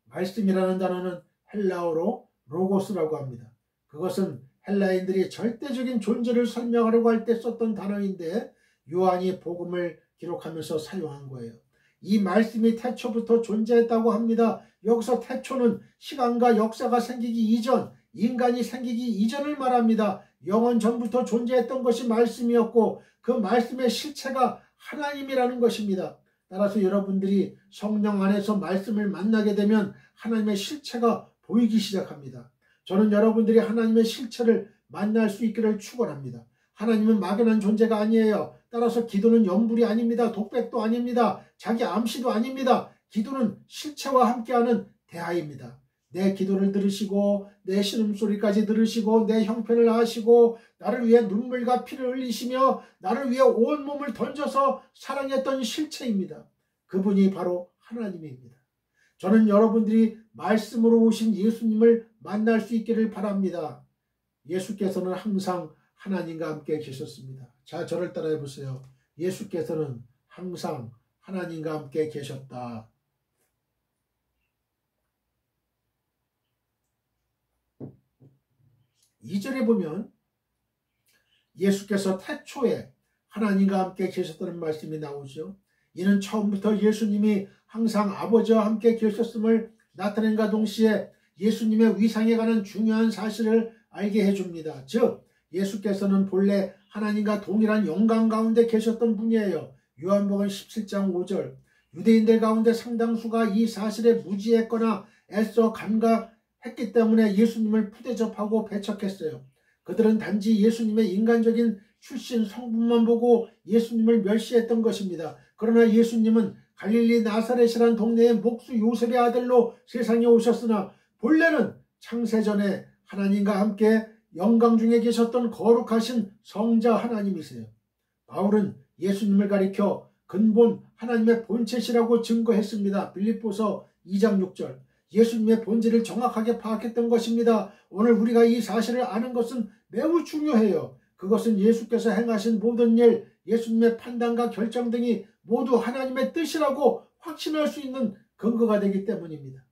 말씀이라는 단어는 헬라어로 로고스라고 합니다. 그것은 헬라인들이 절대적인 존재를 설명하려고 할 때 썼던 단어인데 요한이 복음을 기록하면서 사용한 거예요. 이 말씀이 태초부터 존재했다고 합니다. 여기서 태초는 시간과 역사가 생기기 이전, 인간이 생기기 이전을 말합니다. 영원 전부터 존재했던 것이 말씀이었고 그 말씀의 실체가 하나님이라는 것입니다. 따라서 여러분들이 성령 안에서 말씀을 만나게 되면 하나님의 실체가 보이기 시작합니다. 저는 여러분들이 하나님의 실체를 만날 수 있기를 축원합니다. 하나님은 막연한 존재가 아니에요. 따라서 기도는 염불이 아닙니다. 독백도 아닙니다. 자기 암시도 아닙니다. 기도는 실체와 함께하는 대화입니다. 내 기도를 들으시고 내 신음소리까지 들으시고 내 형편을 아시고 나를 위해 눈물과 피를 흘리시며 나를 위해 온몸을 던져서 사랑했던 실체입니다. 그분이 바로 하나님입니다. 저는 여러분들이 말씀으로 오신 예수님을 만날 수 있기를 바랍니다. 예수께서는 항상 하나님과 함께 계셨습니다. 자, 저를 따라해 보세요. 예수께서는 항상 하나님과 함께 계셨다. 2절에 보면 예수께서 태초에 하나님과 함께 계셨다는 말씀이 나오죠. 이는 처음부터 예수님이 항상 아버지와 함께 계셨음을 나타낸과 동시에 예수님의 위상에 관한 중요한 사실을 알게 해줍니다. 즉 예수께서는 본래 하나님과 동일한 영광 가운데 계셨던 분이에요. 요한복음 17장 5절. 유대인들 가운데 상당수가 이 사실에 무지했거나 애써 간과했기 때문에 예수님을 푸대접하고 배척했어요. 그들은 단지 예수님의 인간적인 출신 성분만 보고 예수님을 멸시했던 것입니다. 그러나 예수님은 갈릴리 나사렛이란 동네의 목수 요셉의 아들로 세상에 오셨으나 본래는 창세전에 하나님과 함께 영광 중에 계셨던 거룩하신 성자 하나님이세요. 바울은 예수님을 가리켜 근본 하나님의 본체시라고 증거했습니다. 빌립보서 2장 6절. 예수님의 본질을 정확하게 파악했던 것입니다. 오늘 우리가 이 사실을 아는 것은 매우 중요해요. 그것은 예수께서 행하신 모든 일, 예수님의 판단과 결정 등이 모두 하나님의 뜻이라고 확신할 수 있는 근거가 되기 때문입니다.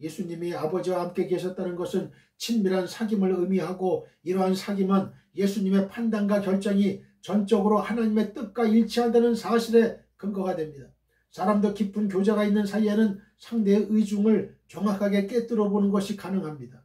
예수님이 아버지와 함께 계셨다는 것은 친밀한 사귐을 의미하고 이러한 사귐은 예수님의 판단과 결정이 전적으로 하나님의 뜻과 일치한다는 사실에 근거가 됩니다. 사람도 깊은 교제가 있는 사이에는 상대의 의중을 정확하게 꿰뚫어 보는 것이 가능합니다.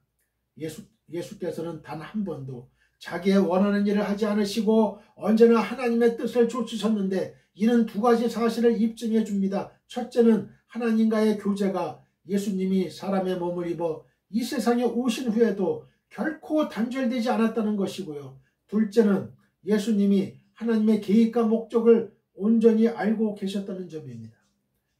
예수께서는 단 한 번도 자기의 원하는 일을 하지 않으시고 언제나 하나님의 뜻을 좇으셨는데 이는 두 가지 사실을 입증해 줍니다. 첫째는 하나님과의 교제가 예수님이 사람의 몸을 입어 이 세상에 오신 후에도 결코 단절되지 않았다는 것이고요. 둘째는 예수님이 하나님의 계획과 목적을 온전히 알고 계셨다는 점입니다.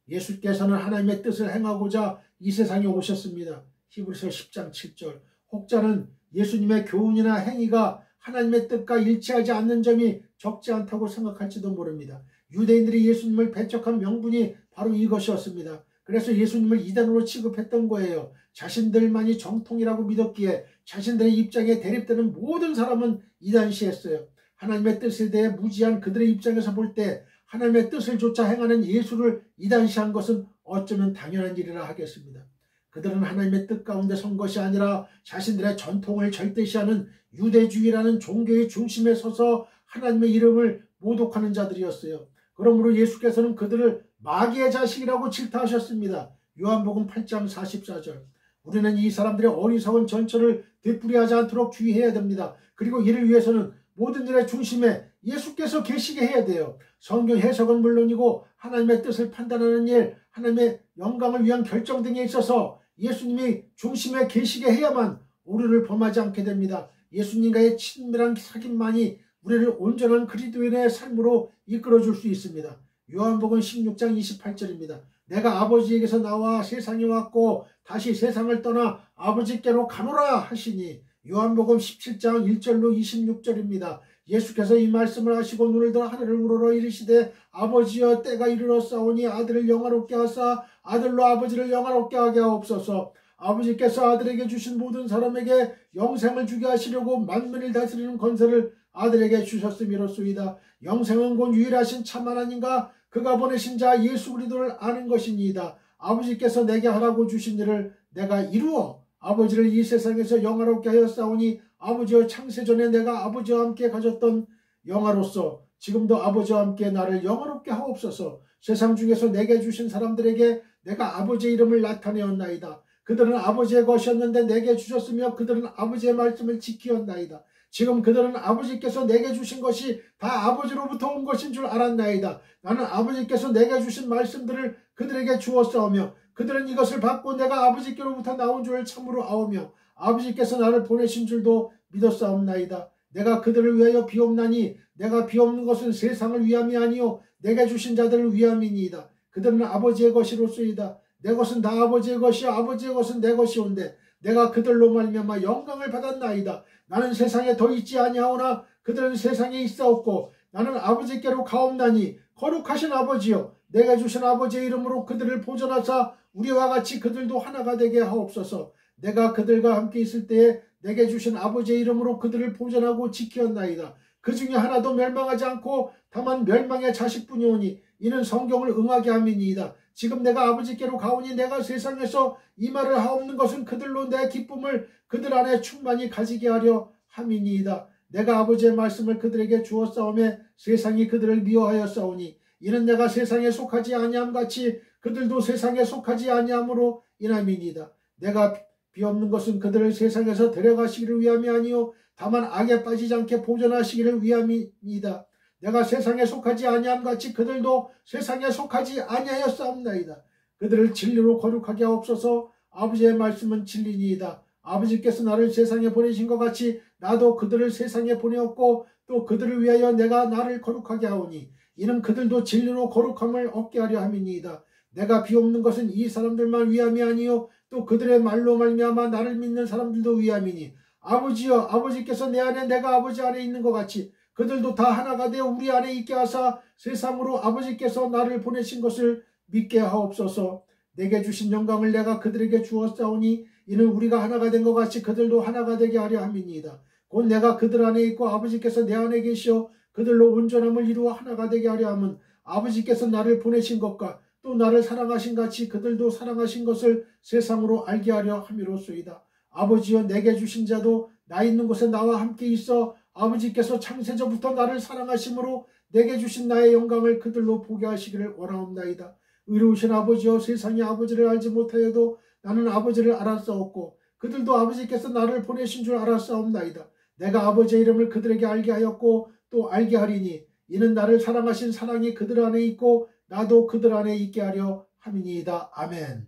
예수께서는 하나님의 뜻을 행하고자 이 세상에 오셨습니다. 히브리서 10장 7절. 혹자는 예수님의 교훈이나 행위가 하나님의 뜻과 일치하지 않는 점이 적지 않다고 생각할지도 모릅니다. 유대인들이 예수님을 배척한 명분이 바로 이것이었습니다. 그래서 예수님을 이단으로 취급했던 거예요. 자신들만이 정통이라고 믿었기에 자신들의 입장에 대립되는 모든 사람은 이단시했어요. 하나님의 뜻에 대해 무지한 그들의 입장에서 볼 때 하나님의 뜻을 조차 행하는 예수를 이단시한 것은 어쩌면 당연한 일이라 하겠습니다. 그들은 하나님의 뜻 가운데 선 것이 아니라 자신들의 전통을 절대시하는 유대주의라는 종교의 중심에 서서 하나님의 이름을 모독하는 자들이었어요. 그러므로 예수께서는 그들을 마귀의 자식이라고 질타하셨습니다. 요한복음 8장 44절. 우리는 이 사람들의 어리석은 전철을 되풀이하지 않도록 주의해야 됩니다. 그리고 이를 위해서는 모든 일의 중심에 예수께서 계시게 해야 돼요. 성경 해석은 물론이고 하나님의 뜻을 판단하는 일, 하나님의 영광을 위한 결정 등에 있어서 예수님이 중심에 계시게 해야만 오류를 범하지 않게 됩니다. 예수님과의 친밀한 사귐만이 우리를 온전한 그리스도인의 삶으로 이끌어줄 수 있습니다. 요한복음 16장 28절입니다. 내가 아버지에게서 나와 세상에 왔고 다시 세상을 떠나 아버지께로 가노라 하시니 요한복음 17장 1절로 26절입니다. 예수께서 이 말씀을 하시고 눈을 들어 하늘을 우러러 이르시되 아버지여 때가 이르렀사오니 아들을 영화롭게 하사 아들로 아버지를 영화롭게 하게 하옵소서. 아버지께서 아들에게 주신 모든 사람에게 영생을 주게 하시려고 만민을 다스리는 권세를 아들에게 주셨음이로소이다. 영생은 곧 유일하신 참 하나님과 그가 보내신 자 예수 그리스도를 아는 것이니이다. 아버지께서 내게 하라고 주신 일을 내가 이루어 아버지를 이 세상에서 영화롭게 하였사오니 아버지여 창세전에 내가 아버지와 함께 가졌던 영화로서 지금도 아버지와 함께 나를 영화롭게 하옵소서. 세상 중에서 내게 주신 사람들에게 내가 아버지의 이름을 나타내었나이다. 그들은 아버지의 것이었는데 내게 주셨으며 그들은 아버지의 말씀을 지키었나이다. 지금 그들은 아버지께서 내게 주신 것이 다 아버지로부터 온 것인 줄 알았나이다. 나는 아버지께서 내게 주신 말씀들을 그들에게 주었사오며 그들은 이것을 받고 내가 아버지께로부터 나온 줄 참으로 아오며 아버지께서 나를 보내신 줄도 믿었사옵나이다. 내가 그들을 위하여 비옵나니 내가 비옵는 것은 세상을 위함이 아니요 내게 주신 자들을 위함이니이다. 그들은 아버지의 것이로소이다. 내 것은 다 아버지의 것이요 아버지의 것은 내 것이온데 내가 그들로 말미암아 영광을 받았나이다. 나는 세상에 더 있지 아니하오나 그들은 세상에 있사옵고 나는 아버지께로 가옵나니 거룩하신 아버지여 내가 주신 아버지의 이름으로 그들을 보존하사 우리와 같이 그들도 하나가 되게 하옵소서. 내가 그들과 함께 있을 때에 내게 주신 아버지의 이름으로 그들을 보존하고 지키었나이다. 그 중에 하나도 멸망하지 않고 다만 멸망의 자식뿐이오니 이는 성경을 응하게 함이니이다. 지금 내가 아버지께로 가오니 내가 세상에서 이 말을 하옵는 것은 그들로 내 기쁨을 그들 안에 충만히 가지게 하려 함이니이다. 내가 아버지의 말씀을 그들에게 주었사오매 세상이 그들을 미워하였사오니 이는 내가 세상에 속하지 아니함 같이 그들도 세상에 속하지 아니함으로 인함이니이다. 내가 비옵는 것은 그들을 세상에서 데려가시기를 위함이 아니요 다만 악에 빠지지 않게 보존하시기를 위함이니이다. 내가 세상에 속하지 아니함 같이 그들도 세상에 속하지 아니하였사옵나이다. 그들을 진리로 거룩하게 하옵소서. 아버지의 말씀은 진리니이다. 아버지께서 나를 세상에 보내신 것 같이 나도 그들을 세상에 보내었고 또 그들을 위하여 내가 나를 거룩하게 하오니 이는 그들도 진리로 거룩함을 얻게 하려 함이니이다. 내가 비옵는 것은 이 사람들만 위함이 아니요 또 그들의 말로 말미암아 나를 믿는 사람들도 위함이니 아버지여 아버지께서 내 안에 내가 아버지 안에 있는 것 같이 그들도 다 하나가 되어 우리 안에 있게 하사 세상으로 아버지께서 나를 보내신 것을 믿게 하옵소서. 내게 주신 영광을 내가 그들에게 주었사오니 이는 우리가 하나가 된 것 같이 그들도 하나가 되게 하려 함이니이다. 곧 내가 그들 안에 있고 아버지께서 내 안에 계시어 그들로 온전함을 이루어 하나가 되게 하려 함은 아버지께서 나를 보내신 것과 또 나를 사랑하신 같이 그들도 사랑하신 것을 세상으로 알게 하려 함이로소이다. 아버지여 내게 주신 자도 나 있는 곳에 나와 함께 있어 아버지께서 창세전부터 나를 사랑하심으로 내게 주신 나의 영광을 그들로 보게 하시기를 원하옵나이다. 의로우신 아버지여 세상이 아버지를 알지 못하여도 나는 아버지를 알았사옵고 그들도 아버지께서 나를 보내신 줄 알았사옵나이다. 내가 아버지의 이름을 그들에게 알게 하였고 또 알게 하리니 이는 나를 사랑하신 사랑이 그들 안에 있고 나도 그들 안에 있게 하려 함이니이다. 아멘.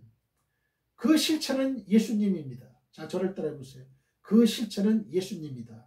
그 실체는 예수님입니다. 자, 저를 따라해보세요. 그 실체는 예수님이다.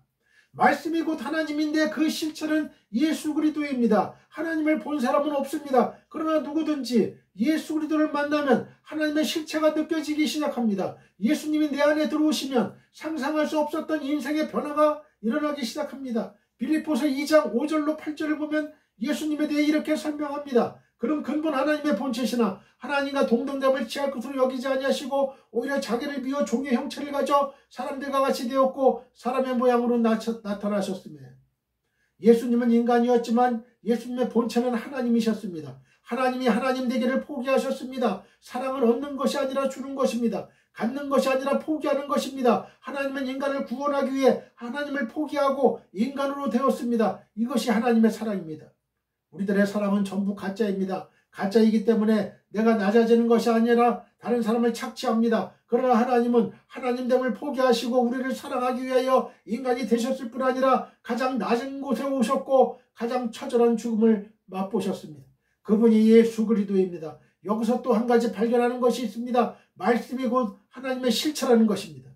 말씀이 곧 하나님인데 그 실체는 예수 그리스도입니다. 하나님을 본 사람은 없습니다. 그러나 누구든지 예수 그리스도를 만나면 하나님의 실체가 느껴지기 시작합니다. 예수님이 내 안에 들어오시면 상상할 수 없었던 인생의 변화가 일어나기 시작합니다. 빌립보서 2장 5절로 8절을 보면 예수님에 대해 이렇게 설명합니다. 그럼 근본 하나님의 본체시나 하나님과 동등됨을 취할 것으로 여기지 아니하시고 오히려 자기를 비워 종의 형체를 가져 사람들과 같이 되었고 사람의 모양으로 나타나셨으며 예수님은 인간이었지만 예수님의 본체는 하나님이셨습니다. 하나님이 하나님 되기를 포기하셨습니다. 사랑을 얻는 것이 아니라 주는 것입니다. 갖는 것이 아니라 포기하는 것입니다. 하나님은 인간을 구원하기 위해 하나님을 포기하고 인간으로 되었습니다. 이것이 하나님의 사랑입니다. 우리들의 사랑은 전부 가짜입니다. 가짜이기 때문에 내가 낮아지는 것이 아니라 다른 사람을 착취합니다. 그러나 하나님은 하나님됨을 포기하시고 우리를 사랑하기 위하여 인간이 되셨을 뿐 아니라 가장 낮은 곳에 오셨고 가장 처절한 죽음을 맛보셨습니다. 그분이 예수 그리스도입니다. 여기서 또 한 가지 발견하는 것이 있습니다. 말씀이 곧 하나님의 실체라는 것입니다.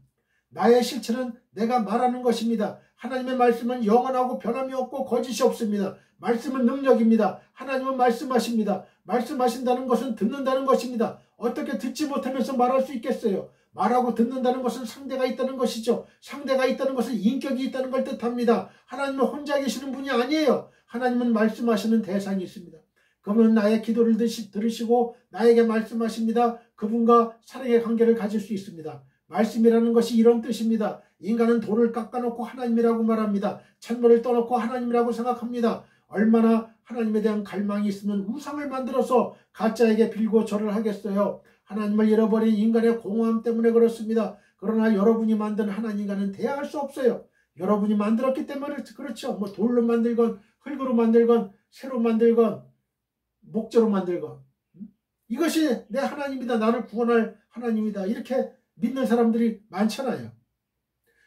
나의 실체는 내가 말하는 것입니다. 하나님의 말씀은 영원하고 변함이 없고 거짓이 없습니다. 말씀은 능력입니다. 하나님은 말씀하십니다. 말씀하신다는 것은 듣는다는 것입니다. 어떻게 듣지 못하면서 말할 수 있겠어요? 말하고 듣는다는 것은 상대가 있다는 것이죠. 상대가 있다는 것은 인격이 있다는 걸 뜻합니다. 하나님은 혼자 계시는 분이 아니에요. 하나님은 말씀하시는 대상이 있습니다. 그분은 나의 기도를 들으시고 나에게 말씀하십니다. 그분과 사랑의 관계를 가질 수 있습니다. 말씀이라는 것이 이런 뜻입니다. 인간은 돌을 깎아놓고 하나님이라고 말합니다. 찬물을 떠놓고 하나님이라고 생각합니다. 얼마나 하나님에 대한 갈망이 있으면 우상을 만들어서 가짜에게 빌고 절을 하겠어요. 하나님을 잃어버린 인간의 공허함 때문에 그렇습니다. 그러나 여러분이 만든 하나님과는 대항할 수 없어요. 여러분이 만들었기 때문에 그렇죠. 뭐 돌로 만들건 흙으로 만들건 새로 만들건 목재로 만들건 이것이 내 하나님이다. 나를 구원할 하나님이다. 이렇게 믿는 사람들이 많잖아요.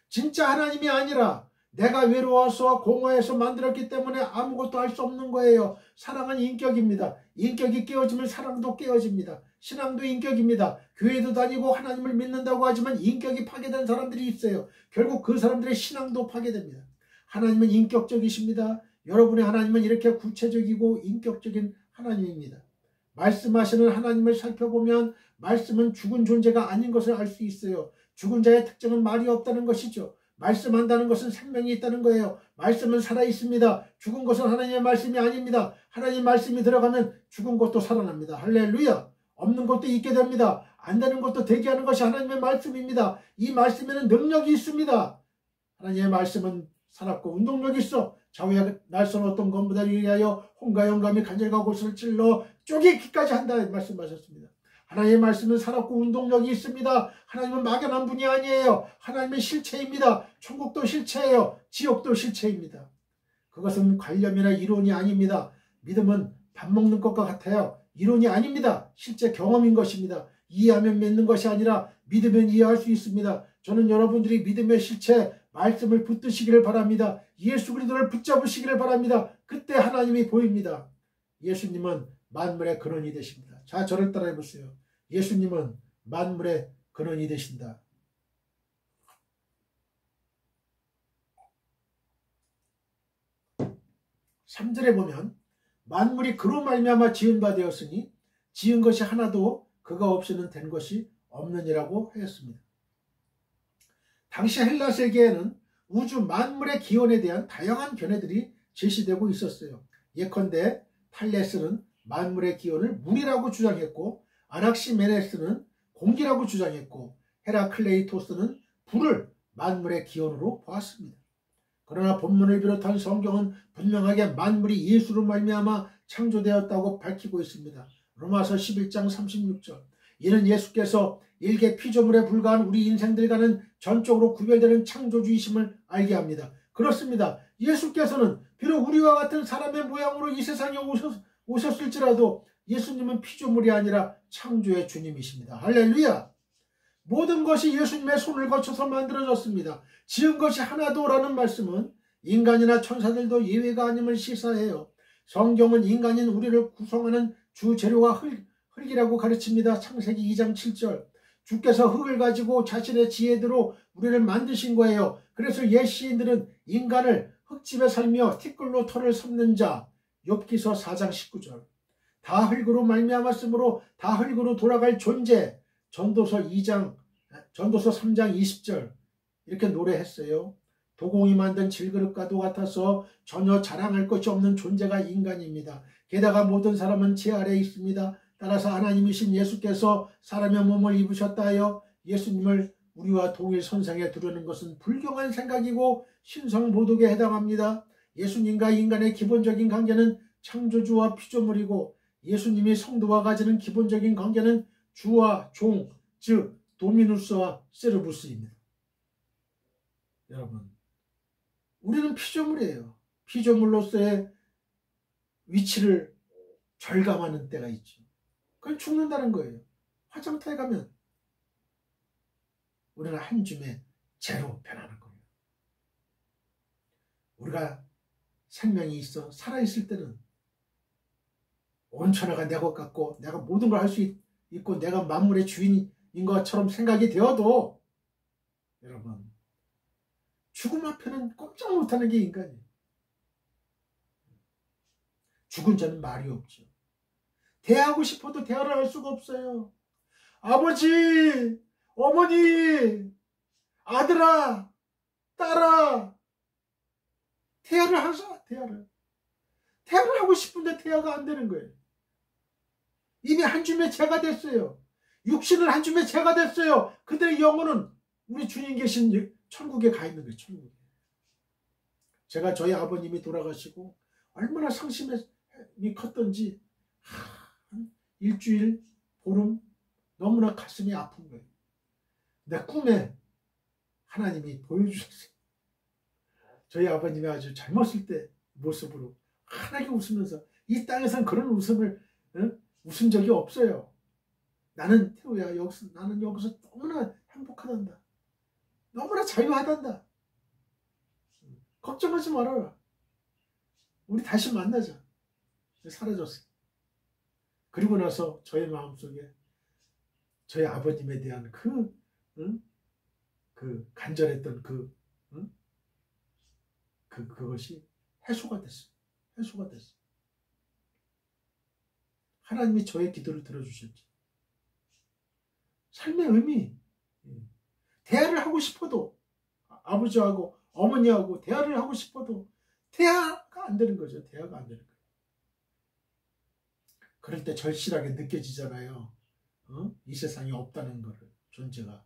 진짜 하나님이 아니라 내가 외로워서 공허해서 만들었기 때문에 아무것도 할 수 없는 거예요. 사랑은 인격입니다. 인격이 깨어지면 사랑도 깨어집니다. 신앙도 인격입니다. 교회도 다니고 하나님을 믿는다고 하지만 인격이 파괴된 사람들이 있어요. 결국 그 사람들의 신앙도 파괴됩니다. 하나님은 인격적이십니다. 여러분의 하나님은 이렇게 구체적이고 인격적인 하나님입니다. 말씀하시는 하나님을 살펴보면 말씀은 죽은 존재가 아닌 것을 알 수 있어요. 죽은 자의 특징은 말이 없다는 것이죠. 말씀한다는 것은 생명이 있다는 거예요. 말씀은 살아있습니다. 죽은 것은 하나님의 말씀이 아닙니다. 하나님 말씀이 들어가면 죽은 것도 살아납니다. 할렐루야. 없는 것도 있게 됩니다. 안 되는 것도 되게 하는 것이 하나님의 말씀입니다. 이 말씀에는 능력이 있습니다. 하나님의 말씀은 살았고 운동력이 있어. 좌우의 날선 어떤 검보다 위하여 홍과 영감이 간절과 골수를 찔러 쪼개기까지 한다 말씀하셨습니다. 하나님의 말씀은 살았고 운동력이 있습니다. 하나님은 막연한 분이 아니에요. 하나님의 실체입니다. 천국도 실체예요. 지옥도 실체입니다. 그것은 관념이나 이론이 아닙니다. 믿음은 밥 먹는 것과 같아요. 이론이 아닙니다. 실제 경험인 것입니다. 이해하면 믿는 것이 아니라 믿으면 이해할 수 있습니다. 저는 여러분들이 믿음의 실체, 말씀을 붙드시기를 바랍니다. 예수 그리스도를 붙잡으시기를 바랍니다. 그때 하나님이 보입니다. 예수님은 만물의 근원이 되십니다. 자, 저를 따라해 보세요. 예수님은 만물의 근원이 되신다. 3절에 보면 만물이 그로 말미암아 지은 바 되었으니 지은 것이 하나도 그가 없이는 된 것이 없느니라고 하였습니다. 당시 헬라 세계에는 우주 만물의 기원에 대한 다양한 견해들이 제시되고 있었어요. 예컨대 탈레스는 만물의 기원을 물이라고 주장했고, 아낙시메네스는 공기라고 주장했고, 헤라클레이토스는 불을 만물의 기원으로 보았습니다. 그러나 본문을 비롯한 성경은 분명하게 만물이 예수로 말미암아 창조되었다고 밝히고 있습니다. 로마서 11장 36절. 이는 예수께서 일개 피조물에 불과한 우리 인생들과는 전적으로 구별되는 창조주이심을 알게 합니다. 그렇습니다. 예수께서는 비록 우리와 같은 사람의 모양으로 이 세상에 오셨을지라도 예수님은 피조물이 아니라 창조의 주님이십니다. 할렐루야! 모든 것이 예수님의 손을 거쳐서 만들어졌습니다. 지은 것이 하나도라는 말씀은 인간이나 천사들도 예외가 아님을 시사해요. 성경은 인간인 우리를 구성하는 주 재료가 흙이라고 가르칩니다. 창세기 2장 7절. 주께서 흙을 가지고 자신의 지혜대로 우리를 만드신 거예요. 그래서 옛 시인들은 인간을 흙집에 살며 티끌로 털을 섭는 자, 욥기서 4장 19절. 다 흙으로 말미암았으므로 다 흙으로 돌아갈 존재, 전도서 3장 20절 이렇게 노래했어요. 도공이 만든 질그릇과도 같아서 전혀 자랑할 것이 없는 존재가 인간입니다. 게다가 모든 사람은 제 아래에 있습니다. 따라서 하나님이신 예수께서 사람의 몸을 입으셨다 하여 예수님을 우리와 동일 선상에 두르는 것은 불경한 생각이고 신성모독에 해당합니다. 예수님과 인간의 기본적인 관계는 창조주와 피조물이고, 예수님이 성도와 가지는 기본적인 관계는 주와 종, 즉 도미누스와 세르부스입니다. 여러분, 우리는 피조물이에요. 피조물로서의 위치를 절감하는 때가 있죠. 그건 죽는다는 거예요. 화장터에 가면 우리는 한 줌의 재로 변하는 거예요. 우리가 생명이 있어 살아있을 때는 온천하가 내 것 같고 내가 모든 걸 할 수 있고 내가 만물의 주인인 것처럼 생각이 되어도, 여러분, 죽음 앞에는 꼼짝 못하는 게 인간이에요. 죽은 자는 말이 없죠. 대하고 싶어도 대화를 할 수가 없어요. 아버지, 어머니, 아들아, 딸아, 대화를 하자. 대화를 하고 싶은데 대화가 안 되는 거예요. 이미 한 줌의 죄가 됐어요. 육신은 한 줌의 죄가 됐어요. 근데 영혼은 우리 주님 계신 천국에 가 있는 거예요. 천국에. 제가 저희 아버님이 돌아가시고 얼마나 상심이 컸던지 한 일주일, 보름 너무나 가슴이 아픈 거예요. 내 꿈에 하나님이 보여주셨어요. 저희 아버님이 아주 젊었을 때 모습으로 환하게 웃으면서, 이 땅에서는 그런 웃음을 웃은 적이 없어요. 나는 태우야, 나는 여기서 너무나 행복하단다. 너무나 자유하단다. 걱정하지 말아라. 우리 다시 만나자. 사라졌어요. 그리고 나서 저의 마음속에 저희 아버님에 대한 그 간절했던 그것이 해소가 됐어요. 해소가 됐어요. 하나님이 저의 기도를 들어주셨죠. 삶의 의미, 대화를 하고 싶어도, 아버지하고 어머니하고 대화를 하고 싶어도 대화가 안 되는 거죠. 대화가 안 되는 거예요. 그럴 때 절실하게 느껴지잖아요. 이 세상에 없다는 거를, 존재가.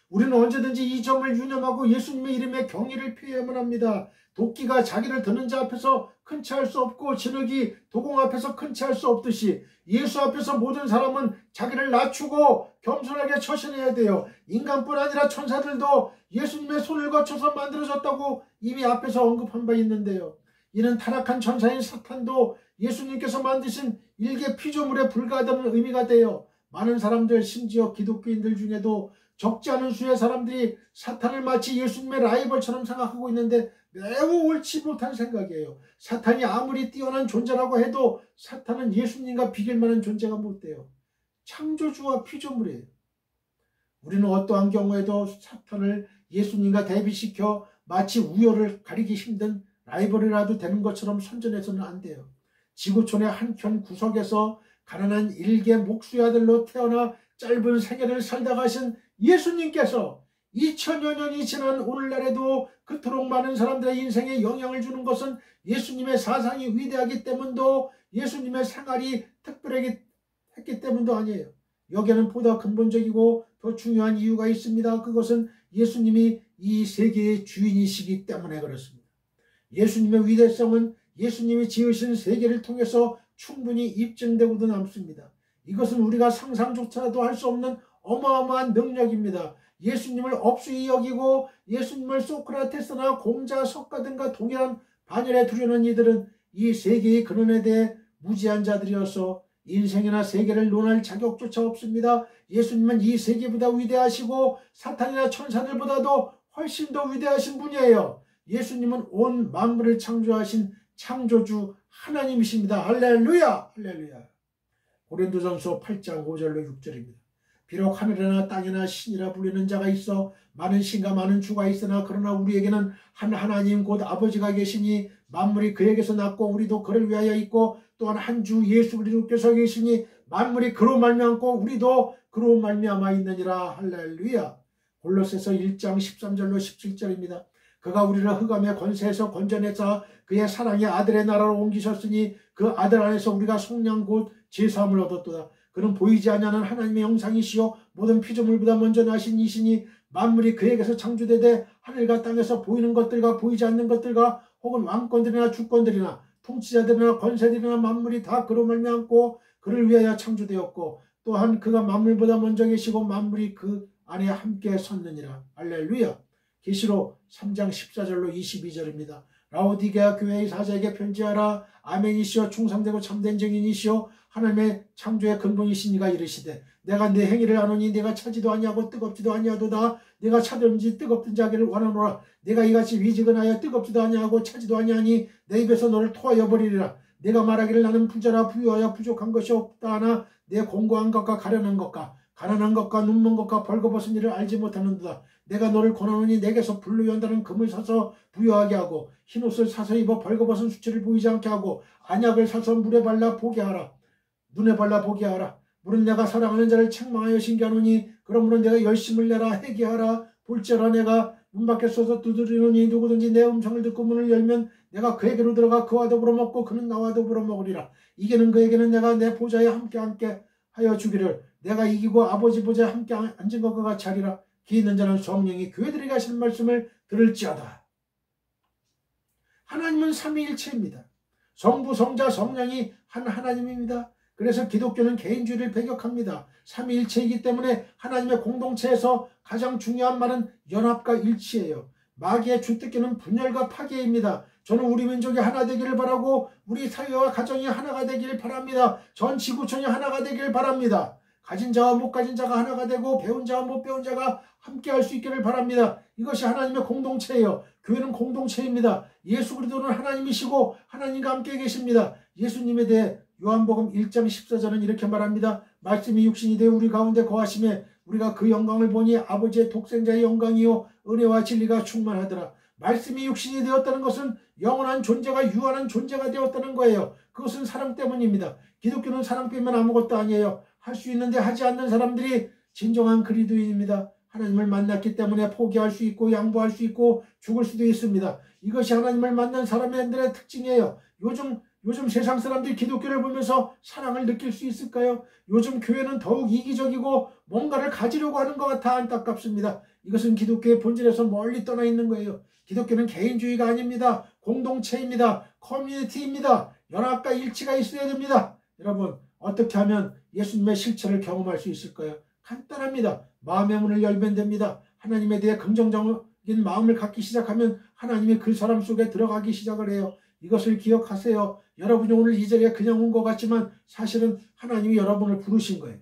우리는 언제든지 이 점을 유념하고 예수님의 이름에 경의를 표해야만 합니다. 도끼가 자기를 드는 자 앞에서 큰 체 할 수 없고 진흙이 도공 앞에서 큰 체 할 수 없듯이 예수 앞에서 모든 사람은 자기를 낮추고 겸손하게 처신해야 돼요. 인간뿐 아니라 천사들도 예수님의 손을 거쳐서 만들어졌다고 이미 앞에서 언급한 바 있는데요. 이는 타락한 천사인 사탄도 예수님께서 만드신 일개 피조물에 불과하다는 의미가 돼요. 많은 사람들, 심지어 기독교인들 중에도 적지 않은 수의 사람들이 사탄을 마치 예수님의 라이벌처럼 생각하고 있는데 매우 옳지 못한 생각이에요. 사탄이 아무리 뛰어난 존재라고 해도 사탄은 예수님과 비길 만한 존재가 못 돼요. 창조주와 피조물이에요. 우리는 어떠한 경우에도 사탄을 예수님과 대비시켜 마치 우열을 가리기 힘든 라이벌이라도 되는 것처럼 선전해서는 안 돼요. 지구촌의 한켠 구석에서 가난한 일개 목수아들로 태어나 짧은 생애를 살다 가신 예수님께서 2000여 년이 지난 오늘날에도 그토록 많은 사람들의 인생에 영향을 주는 것은 예수님의 사상이 위대하기 때문도 예수님의 생활이 특별하게 했기 때문도 아니에요. 여기에는 보다 근본적이고 더 중요한 이유가 있습니다. 그것은 예수님이 이 세계의 주인이시기 때문에 그렇습니다. 예수님의 위대성은 예수님이 지으신 세계를 통해서 충분히 입증되고도 남습니다. 이것은 우리가 상상조차도 할 수 없는 어마어마한 능력입니다. 예수님을 업수히 여기고 예수님을 소크라테스나 공자, 석가 등과 동일한 반열에 두려는 이들은 이 세계의 근원에 대해 무지한 자들이어서 인생이나 세계를 논할 자격조차 없습니다. 예수님은 이 세계보다 위대하시고 사탄이나 천사들보다도 훨씬 더 위대하신 분이에요. 예수님은 온 만물을 창조하신 창조주 하나님이십니다. 할렐루야! 할렐루야! 고린도전서 8장 5절로 6절입니다. 비록 하늘이나 땅이나 신이라 불리는 자가 있어 많은 신과 많은 주가 있으나 그러나 우리에게는 한 하나님 곧 아버지가 계시니 만물이 그에게서 났고 우리도 그를 위하여 있고 또한 한 주 예수 그리스도께서 계시니 만물이 그로 말미암고 우리도 그로 말미암아 있느니라. 할렐루야. 골로새서 1장 13절로 17절입니다. 그가 우리를 흑암의 권세에서 건져내사 그의 사랑의 아들의 나라로 옮기셨으니 그 아들 안에서 우리가 속량 곧 제사함을 얻었도다. 그는 보이지 아니하는 하나님의 형상이시요 모든 피조물보다 먼저 나신 이시니 만물이 그에게서 창조되되 하늘과 땅에서 보이는 것들과 보이지 않는 것들과 혹은 왕권들이나 주권들이나 통치자들이나 권세들이나 만물이 다 그로 말미암고 그를 위하여 창조되었고 또한 그가 만물보다 먼저 계시고 만물이 그 안에 함께 섰느니라. 할렐루야. 계시록 3장 14절로 22절입니다. 라오디게아 교회의 사자에게 편지하라. 아멘이시오 충성되고 참된 증인이시오 하나님의 창조의 근본이시니가 이르시되 내가 내 행위를 아노니 내가 차지도 아니하고 뜨겁지도 아니하도다. 내가 차든지 뜨겁든지 하기를 원하노라. 내가 이같이 위지근하여 뜨겁지도 아니하고 차지도 아니하니 내 입에서 너를 토하여 버리리라. 내가 말하기를 나는 부자라 부유하여 부족한 것이 없다 하나 내 공고한 것과 가련한 것과 가난한 것과 눈먼 것과 벌거벗은 일을 알지 못하는도다. 내가 너를 권하노니 내게서 불로 연다는 금을 사서 부유하게 하고 흰옷을 사서 입어 벌거벗은 수치를 보이지 않게 하고 안약을 사서 물에 발라 보게 하라. 눈에 발라 보게 하라. 물은 내가 사랑하는 자를 책망하여 신기하노니 그러므로 내가 열심을 내라 회개하라. 볼지어라 내가 문 밖에 서서 두드리노니 누구든지 내 음성을 듣고 문을 열면 내가 그에게로 들어가 그와 더불어 먹고 그는 나와 더불어 먹으리라. 이기는 그에게는 내가 내 보좌에 함께 하여 주기를 내가 이기고 아버지 보좌에 함께 앉은 것과 같이 하리라. 기 있는 자는 성령이 교회들에게 하시는 말씀을 들을지어다. 하나님은 삼위일체입니다. 성부, 성자, 성령이 한 하나님입니다. 그래서 기독교는 개인주의를 배격합니다. 삼위일체이기 때문에 하나님의 공동체에서 가장 중요한 말은 연합과 일치예요. 마귀의 주특기는 분열과 파괴입니다. 저는 우리 민족이 하나 되기를 바라고 우리 사회와 가정이 하나가 되기를 바랍니다. 전 지구촌이 하나가 되기를 바랍니다. 가진 자와 못 가진 자가 하나가 되고 배운 자와 못 배운 자가 함께 할 수 있기를 바랍니다. 이것이 하나님의 공동체예요. 교회는 공동체입니다. 예수 그리스도는 하나님이시고 하나님과 함께 계십니다. 예수님에 대해 요한복음 1장 14절은 이렇게 말합니다. 말씀이 육신이 되어 우리 가운데 거하심에 우리가 그 영광을 보니 아버지의 독생자의 영광이요 은혜와 진리가 충만하더라. 말씀이 육신이 되었다는 것은 영원한 존재가 유한한 존재가 되었다는 거예요. 그것은 사랑 때문입니다. 기독교는 사랑 빼면 아무것도 아니에요. 할 수 있는데 하지 않는 사람들이 진정한 그리스도인입니다. 하나님을 만났기 때문에 포기할 수 있고 양보할 수 있고 죽을 수도 있습니다. 이것이 하나님을 만난 사람들의 특징이에요. 요즘 세상 사람들이 기독교를 보면서 사랑을 느낄 수 있을까요? 요즘 교회는 더욱 이기적이고 뭔가를 가지려고 하는 것 같아 안타깝습니다. 이것은 기독교의 본질에서 멀리 떠나 있는 거예요. 기독교는 개인주의가 아닙니다. 공동체입니다. 커뮤니티입니다. 연합과 일치가 있어야 됩니다. 여러분 어떻게 하면 예수님의 실체를 경험할 수 있을까요? 간단합니다. 마음의 문을 열면 됩니다. 하나님에 대해 긍정적인 마음을 갖기 시작하면 하나님이 그 사람 속에 들어가기 시작을 해요. 이것을 기억하세요. 여러분이 오늘 이 자리에 그냥 온 것 같지만 사실은 하나님이 여러분을 부르신 거예요.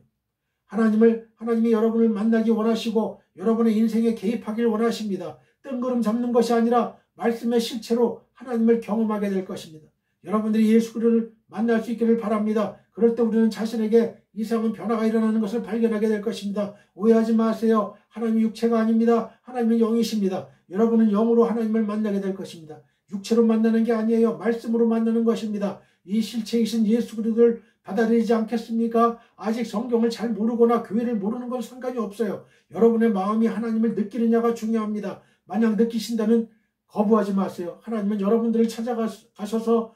하나님이 여러분을 만나기 원하시고 여러분의 인생에 개입하길 원하십니다. 뜬구름 잡는 것이 아니라 말씀의 실체로 하나님을 경험하게 될 것입니다. 여러분들이 예수 그리스도를 만날 수 있기를 바랍니다. 그럴 때 우리는 자신에게 이상한 변화가 일어나는 것을 발견하게 될 것입니다. 오해하지 마세요. 하나님이 육체가 아닙니다. 하나님은 영이십니다. 여러분은 영으로 하나님을 만나게 될 것입니다. 육체로 만나는 게 아니에요. 말씀으로 만나는 것입니다. 이 실체이신 예수 그리스도를 받아들이지 않겠습니까? 아직 성경을 잘 모르거나 교회를 모르는 건 상관이 없어요. 여러분의 마음이 하나님을 느끼느냐가 중요합니다. 만약 느끼신다면 거부하지 마세요. 하나님은 여러분들을 찾아가셔서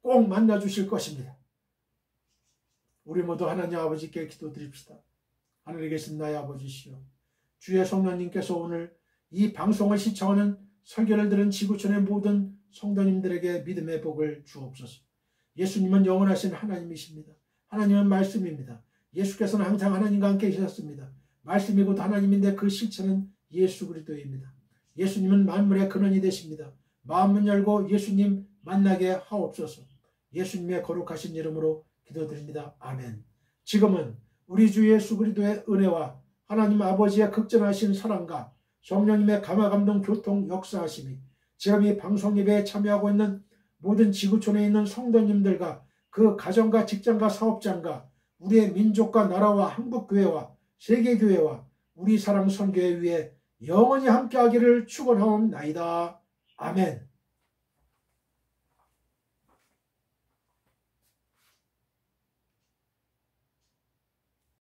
꼭 만나주실 것입니다. 우리 모두 하나님 아버지께 기도드립시다. 하늘에 계신 나의 아버지시여, 주의 성령님께서 오늘 이 방송을 시청하는 설교를 들은 지구촌의 모든 성도님들에게 믿음의 복을 주옵소서. 예수님은 영원하신 하나님이십니다. 하나님은 말씀입니다. 예수께서는 항상 하나님과 함께 계셨습니다. 말씀이 곧 하나님인데 그 실체는 예수 그리스도입니다. 예수님은 만물의 근원이 되십니다. 마음문 열고 예수님 만나게 하옵소서. 예수님의 거룩하신 이름으로 기도드립니다. 아멘. 지금은 우리 주 예수 그리스도의 은혜와 하나님 아버지의 극전하신 사랑과 성령님의 감화감동 교통 역사하심이 지금 이 방송 예배에 참여하고 있는 모든 지구촌에 있는 성도님들과 그 가정과 직장과 사업장과 우리의 민족과 나라와 한국교회와 세계교회와 우리 사랑 선교회 위에 영원히 함께하기를 축원하옵나이다. 아멘.